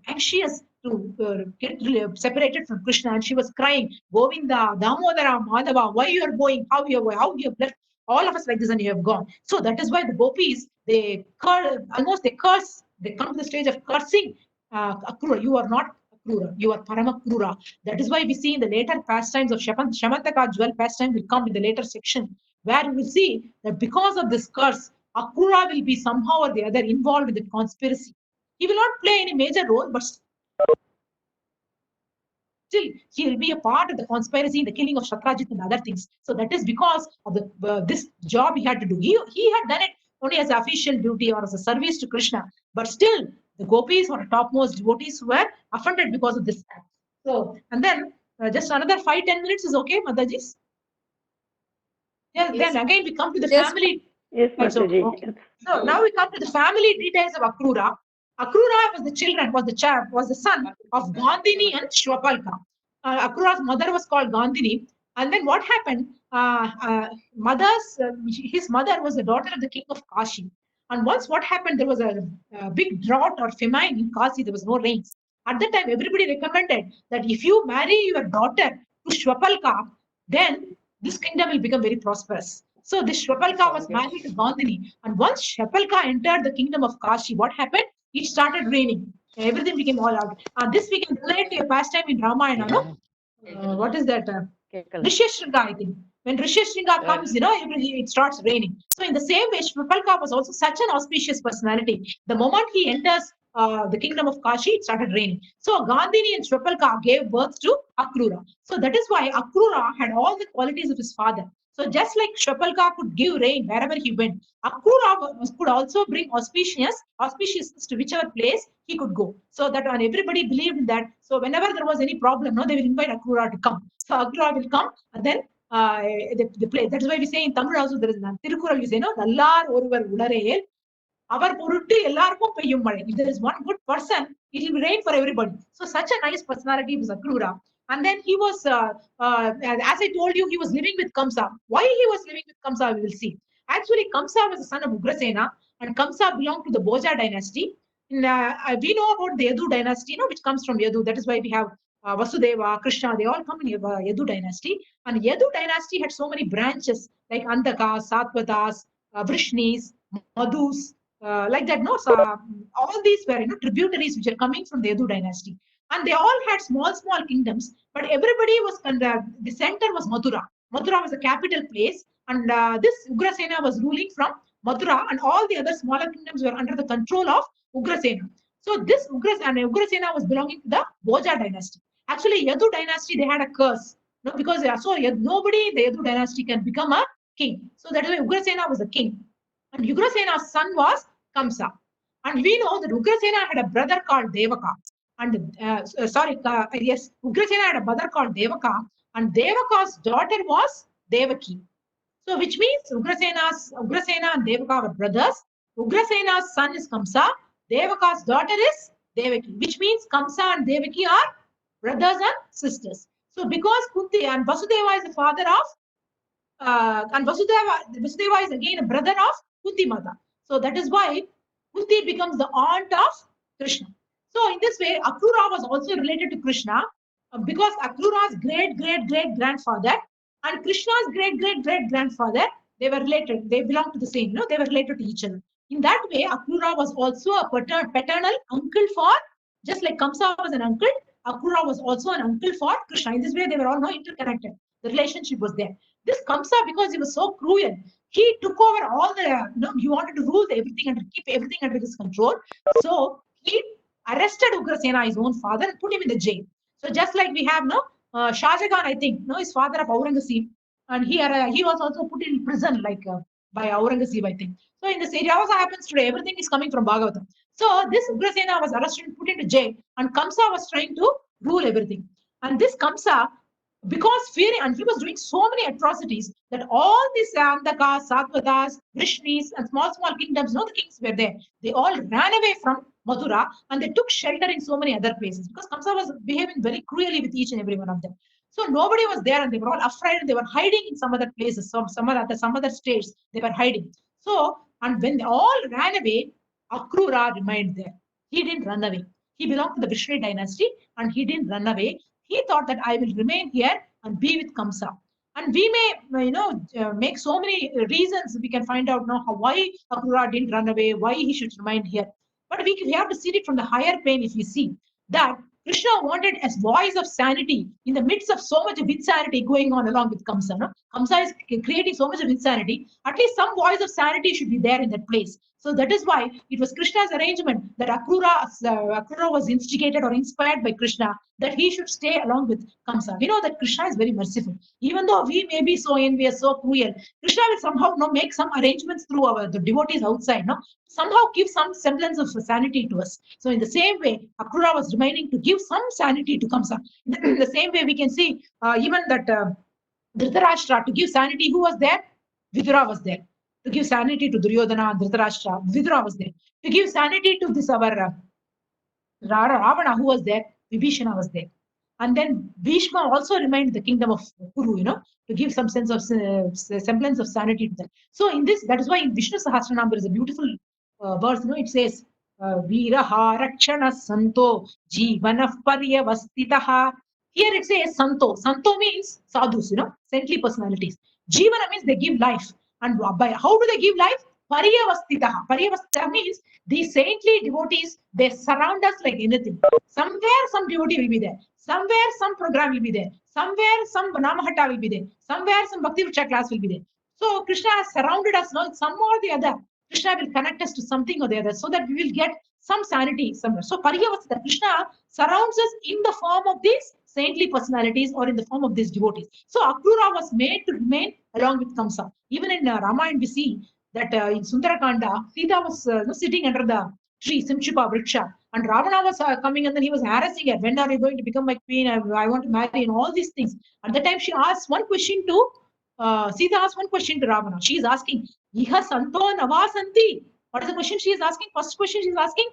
anxious to get separated from Krishna, and she was crying, Govinda, Damodara, Madhava, why you are going? How you have left all of us like this and you have gone? So that is why the gopis, they curse, they come to the stage of cursing Akrura. You are not Akrura, you are Paramakrura. That is why we see in the later pastimes of Shamantaka jewel pastime will come in the later section, where you will see that because of this curse, Akrura will be somehow or the other involved in the conspiracy. He will not play any major role, but still he will be a part of the conspiracy, the killing of Shatrajit and other things. So that is because of the this job he had to do. He had done it only as official duty or as a service to Krishna, but still the gopis or topmost devotees were offended because of this act. So, and then just another 5-10 minutes is okay, Mataji's? Yeah, Yes. then again we come to the Yes. family. Yes, It's okay. Mataji. Okay. So now we come to the family details of Akrura. Akrura was the son of Gandhini and Shwapalka. Akrura's mother was called Gandhini. And then what happened? His mother was the daughter of the king of Kashi. And once what happened, there was a big drought or famine in Kashi. There was no rains. At that time, everybody recommended that if you marry your daughter to Shwapalka, then this kingdom will become very prosperous. So this Shwapalka was married to Gandhini. And once Shwapalka entered the kingdom of Kashi, what happened? It started raining. Everything became all out. This we can relate to a pastime in Ramayana, no? What is that? Rishyashringa, I think. When Rishyashringa comes, it starts raining. So in the same way, Shwapalka was also such an auspicious personality. The moment he enters the kingdom of Kashi, it started raining. So Gandhini and Shwapalka gave birth to Akrura. So that is why Akrura had all the qualities of his father. So just like Shwapalka could give rain wherever he went, Akrura could also bring auspiciousness to whichever place he could go. So that when everybody believed in that, so whenever there was any problem, they will invite Akrura to come. So Akrura will come and then the play. That is why we say in Tamil also there is Tirukural, we say, Nallar oruvar udareyel, அவர் பொருட்டு எல்லாருக்கும் பெய்யும் மழை. If there is one good person, it will rain for everybody. So such a nice personality was Akrura. And then he was, as I told you, he was living with Kamsa. Why he was living with Kamsa, we will see. Actually, Kamsa was the son of Ugrasena, and Kamsa belonged to the Bhoja dynasty. We know about the Yadu dynasty, which comes from Yadu. That is why we have Vasudeva, Krishna, they all come in Yadu dynasty. And Yadu dynasty had so many branches like Andakas, Satvatas, Vrishnis, Madhus, like that. So, all these were tributaries which are coming from the Yadu dynasty. And they all had small kingdoms, but everybody was, the center was Mathura. Mathura was the capital place, and this Ugrasena was ruling from Mathura, and all the other smaller kingdoms were under the control of Ugrasena. So this Ugrasena was belonging to the Bhoja dynasty. Actually, Yadu dynasty, they had a curse, because nobody in the Yadu dynasty can become a king. So that is why Ugrasena was the king, and Ugrasena's son was Kamsa. And we know that Ugrasena had a brother called Devaka. And Ugrasena had a brother called Devaka, and Devaka's daughter was Devaki. So which means Ugrasena and Devaka were brothers. Ugrasena's son is Kamsa. Devaka's daughter is Devaki, which means Kamsa and Devaki are brothers and sisters. So because Kunti and Vasudeva is the father of, and Vasudeva is again a brother of Kunti Mata. So that is why Kunti becomes the aunt of Krishna. So in this way, Akrura was also related to Krishna because Akrura's great-great-great-grandfather and Krishna's great-great-great-grandfather, they were related. They belong to the same, they were related to each other. In that way, Akrura was also a paternal uncle for, just like Kamsa was an uncle, Akrura was also an uncle for Krishna. In this way, they were all interconnected. The relationship was there. This Kamsa, because he was so cruel, he took over all the, he wanted to rule everything and keep everything under his control. So he arrested Ugrasena, his own father, and put him in the jail. So just like we have Shah Jahan, I think, his father of Aurangzeb, and he was also put in prison by Aurangzeb, I think. So in this area also happens today. Everything is coming from Bhagavatam. So this Ugrasena was arrested and put into jail, and Kamsa was trying to rule everything. And this Kamsa, because fearing, and he was doing so many atrocities that all these Andakas, Satvatas, Vrishnis, and small kingdoms, the kings were there. They all ran away from Mathura and they took shelter in so many other places because Kamsa was behaving very cruelly with each and every one of them. So nobody was there and they were all afraid and they were hiding in some other places, some other states, they were hiding. So, and when they all ran away, Akrura remained there. He didn't run away. He belonged to the Vishnu dynasty and he didn't run away. He thought that I will remain here and be with Kamsa. And we may, make so many reasons. We can find out now why Akrura didn't run away, why he should remain here. But we have to see it from the higher plane if we see that Krishna wanted a voice of sanity in the midst of so much of insanity going on along with Kamsa. No? Kamsa is creating so much of insanity. At least some voice of sanity should be there in that place. So that is why it was Krishna's arrangement that Akrura was instigated or inspired by Krishna that he should stay along with Kamsa. We know that Krishna is very merciful. Even though we may be so envious, so cruel, Krishna will somehow make some arrangements through the devotees outside, somehow give some semblance of sanity to us. So in the same way, Akrura was remaining to give some sanity to Kamsa. In the same way, we can see even that Dhritarashtra, to give sanity, who was there? Vidura was there. To give sanity to Duryodhana and Dhritarashtra, Vidura was there. To give sanity to this our Ravana, who was there? Vibhishana was there. And then Bhishma also remained the kingdom of Kuru, to give some sense of semblance of sanity to them. So in this, that is why in Vishnu Sahasranam there is a beautiful verse, it says, Viraha Rakshana Santo Jivanah Paryavastitaha. Here it says Santo. Santo means sadhus, saintly personalities. Jivana means they give life. And by how do they give life? Paryavastitaha. Paryavastitaha means these saintly devotees, they surround us like anything. Somewhere some devotee will be there. Somewhere some program will be there. Somewhere some Namahatta will be there. Somewhere some Bhakti Vriksha class will be there. So Krishna has surrounded us, some or the other. Krishna will connect us to something or the other so that we will get some sanity somewhere. So Paryavastita, Krishna surrounds us in the form of these saintly personalities or in the form of these devotees. So Akrura was made to remain along with Kamsa. Even in Ramayana we see that in Sundarakanda, Sita was sitting under the tree, Simchupa Vriksha, and Ravana was coming and then he was harassing her. When are you going to become my queen? I want to marry and all these things. At the time she asked one question to Sita asked one question to Ravana. She is asking, Iha Santo Navasanti. What is the question she is asking? First question she is asking,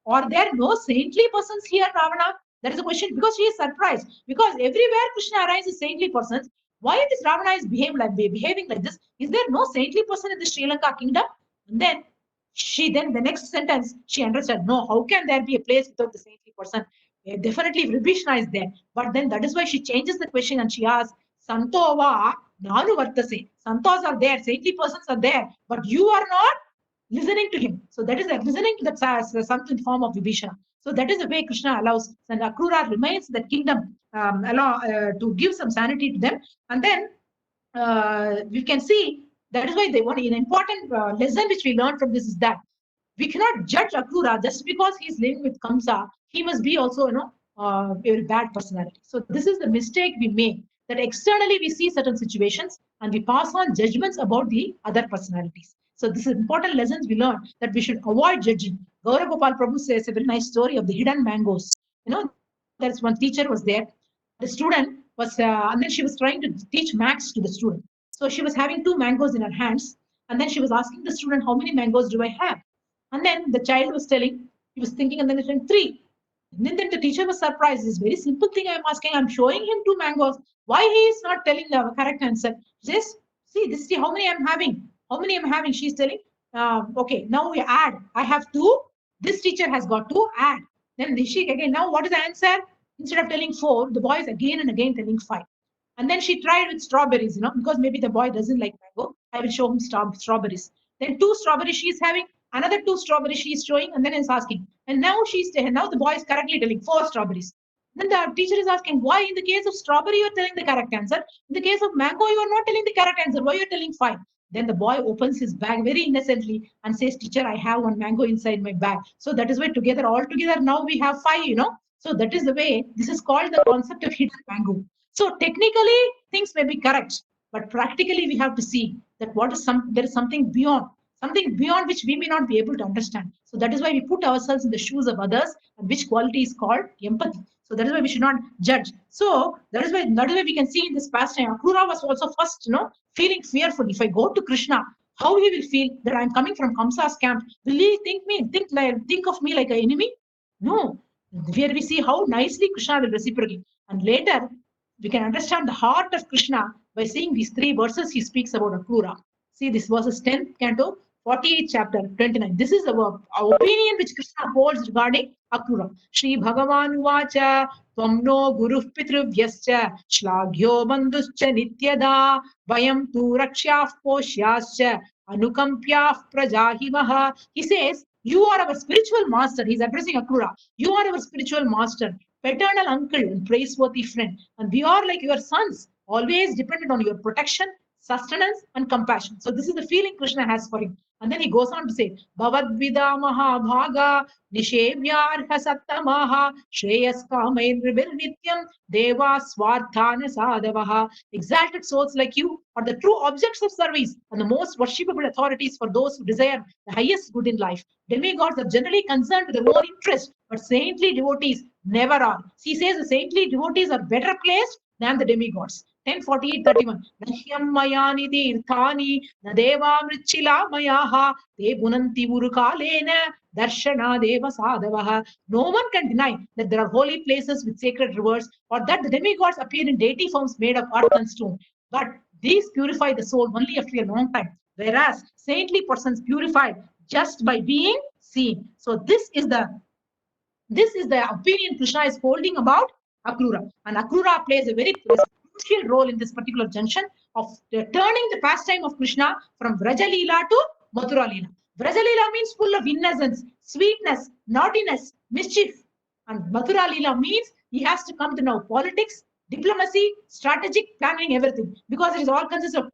are there no saintly persons here, Ravana? That is a question because she is surprised. Because everywhere Krishna arises saintly persons, why this Ravana is behaving like this? Is there no saintly person in the Sri Lanka kingdom? And then the next sentence, she understood, no, how can there be a place without the saintly person? Definitely Vibhishana is there. But then that is why she changes the question and she asks, Santova Nanu Vartase. Santos are there, saintly persons are there, but you are not listening to him. So that is listening to that something form of Vibhishana. So that is the way Krishna allows, and Akrura remains that kingdom to give some sanity to them. And then we can see that is why they want an important lesson which we learned from this is that we cannot judge Akrura just because he is living with Kamsa. He must be also, a very bad personality. So this is the mistake we make, that externally we see certain situations and we pass on judgments about the other personalities. So this is important lessons we learn, that we should avoid judging. Gaura Gopal Prabhu says a very nice story of the hidden mangoes. There's one teacher was there. The student was, and then she was trying to teach maths to the student. So she was having 2 mangoes in her hands. And then she was asking the student, how many mangoes do I have? And then the child was telling, he was thinking, and then he said 3. And then the teacher was surprised. This very simple thing I'm asking. I'm showing him 2 mangoes. Why he is not telling the correct answer? He says, see how many I'm having. How many I'm having? She's telling, okay, now we add. I have 2. This teacher has got 2, add. Then she again, now what is the answer? Instead of telling 4, the boy is again and again telling 5. And then she tried with strawberries, because maybe the boy doesn't like mango. I will show him strawberries. Then 2 strawberries she is having, another 2 strawberries she is showing, and then is asking. And now now the boy is correctly telling 4 strawberries. Then the teacher is asking, why in the case of strawberry you are telling the correct answer? In the case of mango you are not telling the correct answer. Why you are telling 5? Then the boy opens his bag very innocently and says, teacher, I have 1 mango inside my bag. So that is why all together now we have 5, So that is the way, this is called the concept of hidden mango. So technically things may be correct, but practically we have to see that there is something beyond, something beyond which we may not be able to understand. So that is why we put ourselves in the shoes of others, and which quality is called empathy. So that is why we should not judge. So that is why we can see in this pastime, Akrura was also first, feeling fearful. If I go to Krishna, how he will feel that I'm coming from Kamsa's camp? Will he think of me like an enemy? No. Here we see how nicely Krishna will reciprocate. And later, we can understand the heart of Krishna by seeing these 3 verses he speaks about Akrura. See, this verses 10th canto, 48th chapter, 29. This is our opinion which Krishna holds regarding Akrura. Shri Bhagavan Vacha, Tvam no Guruh Pitrubhyascha, Shlagyo Bandhuscha Nityada, Vayam tu Rakshyah Poshyascha, Anukampyah Prajahimaha. He says, you are our spiritual master. He's addressing Akrura. You are our spiritual master, paternal uncle and praiseworthy friend. And we are like your sons, always dependent on your protection, sustenance, and compassion. So this is the feeling Krishna has for him. And then he goes on to say, Bhavadvida Mahabhaga, Nishevyarha Sattamaha, Shreyas Kamaindribir Nityam, Deva Swarthana Sadavaha. Exalted souls like you are the true objects of service and the most worshipable authorities for those who desire the highest good in life. Demigods are generally concerned with their own interest, but saintly devotees never are. He says the saintly devotees are better placed than the demigods. 10:48:31. Nahyam mayani tirthani nadeva mrichila mayaha te bunanti urukalena darshana deva sadavaha. No one can deny that there are holy places with sacred rivers or that the demigods appear in deity forms made of earth and stone. But these purify the soul only after a long time, whereas saintly persons purified just by being seen. So this is the opinion Krishna is holding about Akrura. And Akrura plays a very crucial role in this particular junction of turning the pastime of Krishna from Vraja Leela to Mathura Leela. Vraja Leela means full of innocence, sweetness, naughtiness, mischief. And Mathura Leela means he has to come to know politics, diplomacy, strategic planning, everything, because it is all consists of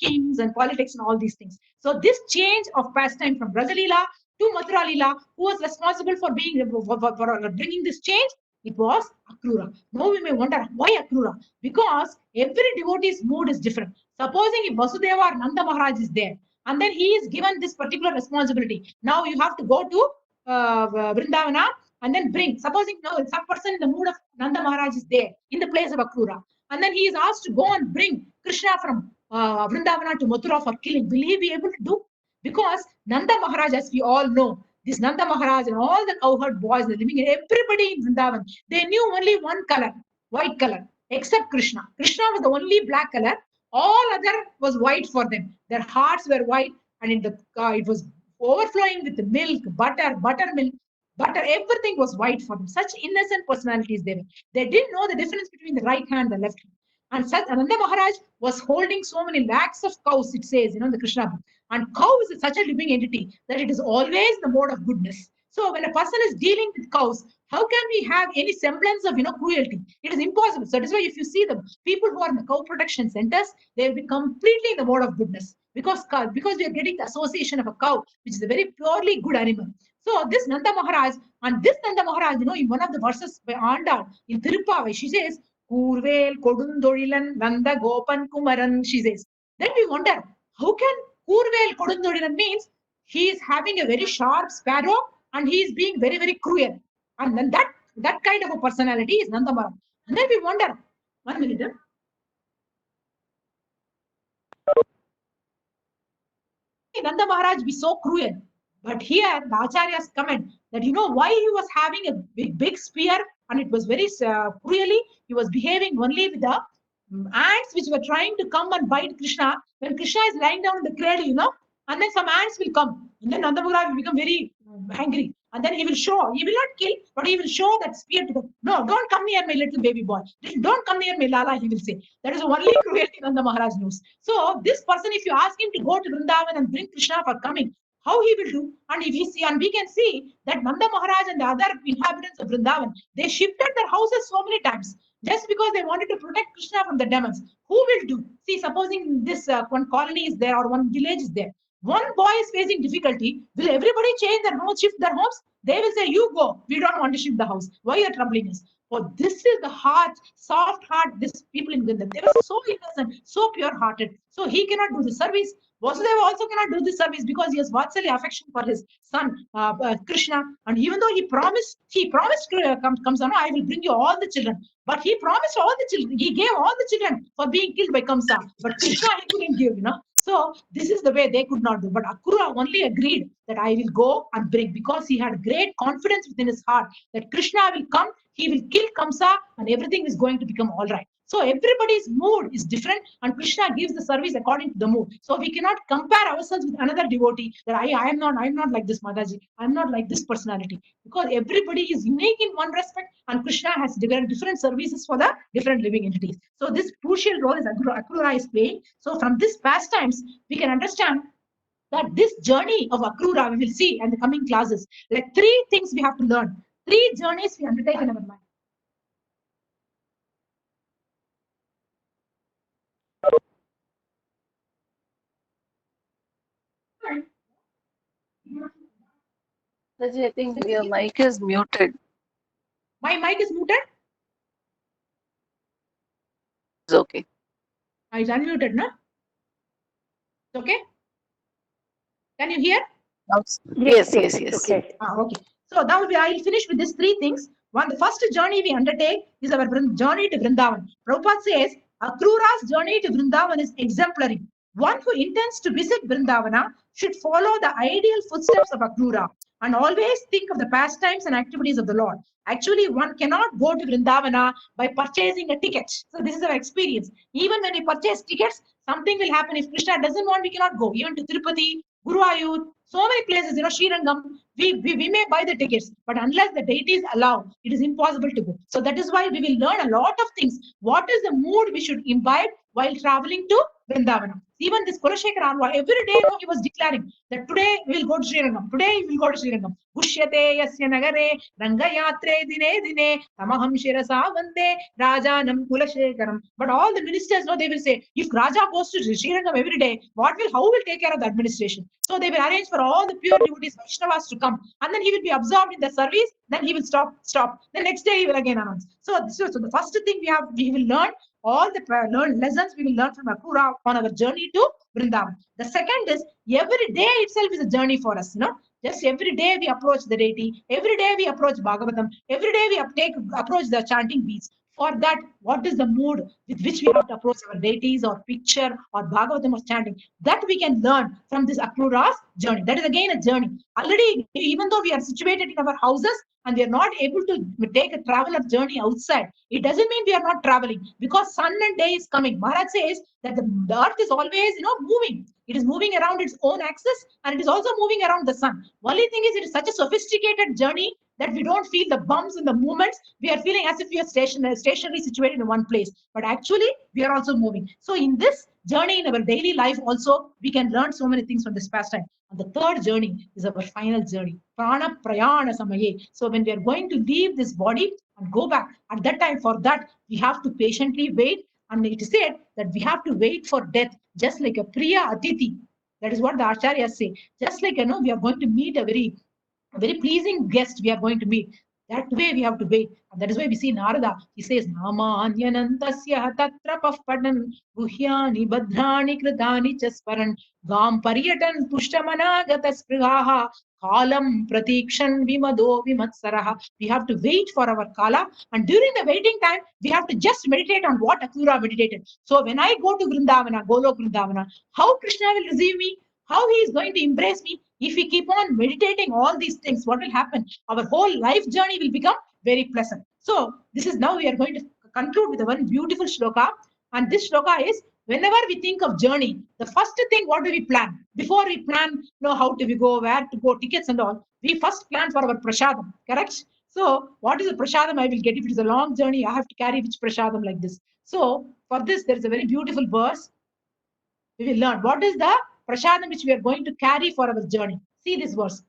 kings and politics and all these things. So this change of pastime from Vraja Leela to Mathura Leela, who was responsible for bringing this change? It was Akrura. Now we may wonder, why Akrura? Because every devotee's mood is different. Supposing if Vasudeva or Nanda Maharaj is there, and then he is given this particular responsibility. Now you have to go to Vrindavana and then bring. Supposing some person in the mood of Nanda Maharaj is there in the place of Akrura, and then he is asked to go and bring Krishna from Vrindavana to Mathura for killing. Will he be able to do? Because Nanda Maharaj, as we all know, this Nanda Maharaj and all the cowherd boys, they're living in everybody in Vrindavan. They knew only one color, white color, except Krishna. Krishna was the only black color. All other was white for them. Their hearts were white, and in the it was overflowing with milk, buttermilk, butter. Everything was white for them. Such innocent personalities they were. They didn't know the difference between the right hand and the left hand. And such Ananda Maharaj was holding so many lakhs of cows, it says, in the Krishna book. And cow is such a living entity that it is always the mode of goodness. So when a person is dealing with cows, how can we have any semblance of cruelty? It is impossible. So that is why if you see the people who are in the cow protection centers, they will be completely in the mode of goodness because we are getting the association of a cow, which is a very purely good animal. So this Nanda Maharaj, in one of the verses by Andal in Tirupavai, she says, Kurvel Kodundorilan Nanda Gopan Kumaran, she says. Then we wonder, how can Kurvel Kodundorilan means he is having a very sharp sparrow and he is being very, very cruel. And then that kind of a personality is Nanda Maharaj. And then we wonder, 1 minute. Nanda Maharaj be so cruel. But here the Acharyas comment that why he was having a big spear and it was very cruelly, he was behaving only with the ants which were trying to come and bite Krishna. When Krishna is lying down in the cradle, and then some ants will come. And then Nanda Maharaj will become very angry. And then he will not kill, but he will show that spear to them. No, don't come near my little baby boy. Don't come near my Lala, he will say. That is the only cruelty Nanda Maharaj knows. So this person, if you ask him to go to Vrindavan and bring Krishna for coming, how he will do? And if we can see that Nanda Maharaj and the other inhabitants of Vrindavan, they shifted their houses so many times just because they wanted to protect Krishna from the demons. Who will do? See, supposing this one colony is there or one village is there. One boy is facing difficulty. Will everybody change their homes, shift their homes? They will say, you go. We don't want to shift the house. Why are you troubling us? For this is the heart, soft heart, this people in Vrindavan. They were so innocent, so pure-hearted. So he cannot do the service. Vasudeva also cannot do this service because he has Vatsalya affection for his son Krishna. And even though he promised Kamsa, no, I will bring you all the children. But he promised all the children. He gave all the children for being killed by Kamsa. But Krishna he couldn't give, So this is the way they could not do. But Akrura only agreed that I will go and bring, because he had great confidence within his heart that Krishna will come, he will kill Kamsa, and everything is going to become all right. So everybody's mood is different, and Krishna gives the service according to the mood. So we cannot compare ourselves with another devotee that I'm not like this Mataji, I'm not like this personality, because everybody is unique in one respect, and Krishna has different services for the different living entities. So this crucial role is Akrura is playing. So from this pastimes, we can understand that this journey of Akrura, we will see in the coming classes, like 3 things we have to learn. 3 journeys we undertake in our life. Mataji, I think your mic is muted. My mic is muted? It's okay. It's unmuted, no? It's okay? Can you hear? Yes. Okay. Okay. So now I will finish with these 3 things. One, the first journey we undertake is our journey to Vrindavan. Prabhupada says, Akrura's journey to Vrindavan is exemplary. One who intends to visit Vrindavana should follow the ideal footsteps of Akrura and always think of the pastimes and activities of the Lord. Actually, one cannot go to Vrindavana by purchasing a ticket. So this is our experience. Even when we purchase tickets, something will happen. If Krishna doesn't want, we cannot go. Even to Tirupati, Guruvayur, so many places, Srirangam, we may buy the tickets, but unless the deities allow, it is impossible to go. So that is why we will learn a lot of things. What is the mood we should imbibe while traveling to Vrindavana? Even this Kulashekara Alva, every day he was declaring that today we will go to Srirangam, today we will go to Srirangam. Gushyate yasya nagare rangayatre dine dine tamaham shirasa vande rajanam Kulashekaram. But all the ministers, they will say, if Raja goes to Srirangam every day, how will take care of the administration? So they will arrange for all the pure devotees, Vaishnavas to come, and then he will be absorbed in the service. Then he will stop. The next day he will again announce. So the first thing we will learn all the lessons we will learn from Akrura on our journey to Vrindavan. The second is every day itself is a journey for us. Just every day we approach the deity. Every day we approach Bhagavatam. Every day we approach the chanting beats. For that, what is the mood with which we have to approach our deities or picture or Bhagavatam or chanting? That we can learn from this Akrura's journey. That is again a journey. Already, even though we are situated in our houses and we are not able to take a traveler journey outside, it doesn't mean we are not traveling, because sun and day is coming. Maharaj says that the earth is always, moving. It is moving around its own axis, and it is also moving around the sun. Only thing is, it is such a sophisticated journey that we don't feel the bumps and the movements. We are feeling as if we are stationary situated in one place, but actually we are also moving. So in this journey in our daily life also, we can learn so many things from this pastime. And the third journey is our final journey, prana prayana samaye. So when we are going to leave this body and go back, at that time, for that we have to patiently wait. And it is said that we have to wait for death, just like a priya atiti. That is what the acharyas say. Just like we are going to meet a very pleasing guest we are going to meet. That way we have to wait. And that is why we see Narada. He says, Namanyanantasya tatrapah padan guhyani badhrani kritani chasparan gam paryatan pushtamanagata sprihaha kalam pratikshan vimado vimatsaraha. We have to wait for our kala. And during the waiting time, we have to just meditate on what Akrura meditated. So when I go to Vrindavana, Golok Vrindavana, how Krishna will receive me, how he is going to embrace me. If we keep on meditating all these things, what will happen? Our whole life journey will become very pleasant. So this is now we are going to conclude with a one beautiful shloka. And this shloka is, whenever we think of journey, the first thing, what do we plan? Before we plan, how do we go, where to go, tickets and all, we first plan for our prasadam, correct? So what is the prasadam I will get? If it is a long journey, I have to carry which prasadam like this. So for this, there is a very beautiful verse. We will learn what is the prasadam which we are going to carry for our journey. See this verse.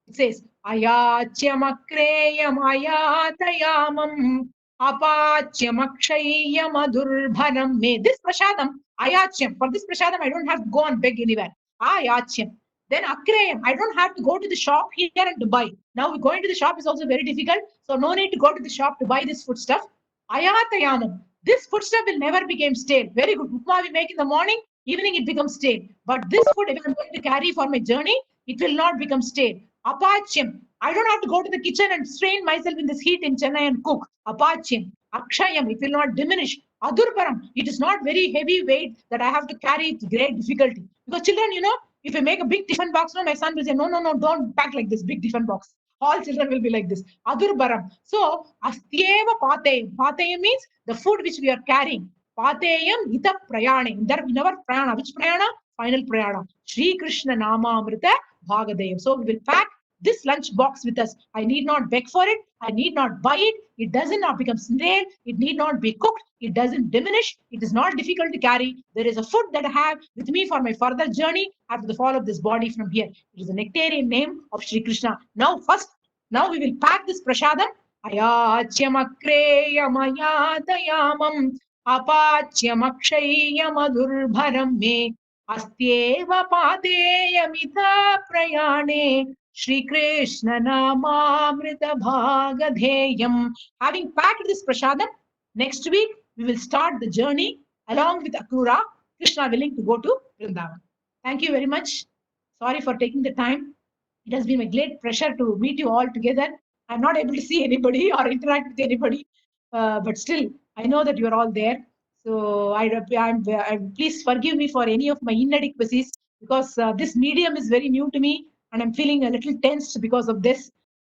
It says, Ayachyam akreyam ayatayamam apachyam akshayam adurbhanam me. This prasadam, ayachyam. For this prasadam, I don't have to go and beg anywhere. Ayachyam. Then akreyam, I don't have to go to the shop here and to buy. Now going to the shop is also very difficult. So no need to go to the shop to buy this foodstuff. Ayatayamam. This foodstuff will never become stale. Very good. Upma we make in the morning. Evening it becomes stale. But this food, if I'm going to carry for my journey, it will not become stale. Apachyam. I don't have to go to the kitchen and strain myself in this heat in Chennai and cook. Apachyam. Akshayam. It will not diminish. Adurparam. It is not very heavy weight that I have to carry with great difficulty. Because children, if I make a big tiffin box, no, my son will say, no, don't pack like this big tiffin box. All children will be like this. Adurbaram. So, astyeva pateyam. Pateyam means the food which we are carrying. Pateyam ita prayane. In our prayana. Which prayana? Final prayana. Shri Krishna Nama Amrita Bhagadeyam. So, we will pack this lunch box with us. I need not beg for it. I need not buy it. It doesn't not become stale. It need not be cooked. It doesn't diminish. It is not difficult to carry. There is a food that I have with me for my further journey after the fall of this body from here. It is a nectarian name of Shri Krishna. Now we will pack this prasadam. Ayachyamakreyamayaadayamam apachyamakshayamadurbaram me astyeva pateyamita prayane Shri Krishna Namamrita Bhagadheyam. Having packed this prasadam, next week we will start the journey along with Akrura, Krishna willing to go to Vrindavan. Thank you very much. Sorry for taking the time. It has been a great pleasure to meet you all together. I'm not able to see anybody or interact with anybody, but still, I know that you're all there. So please forgive me for any of my inadequacies because this medium is very new to me and I'm feeling a little tensed because of this.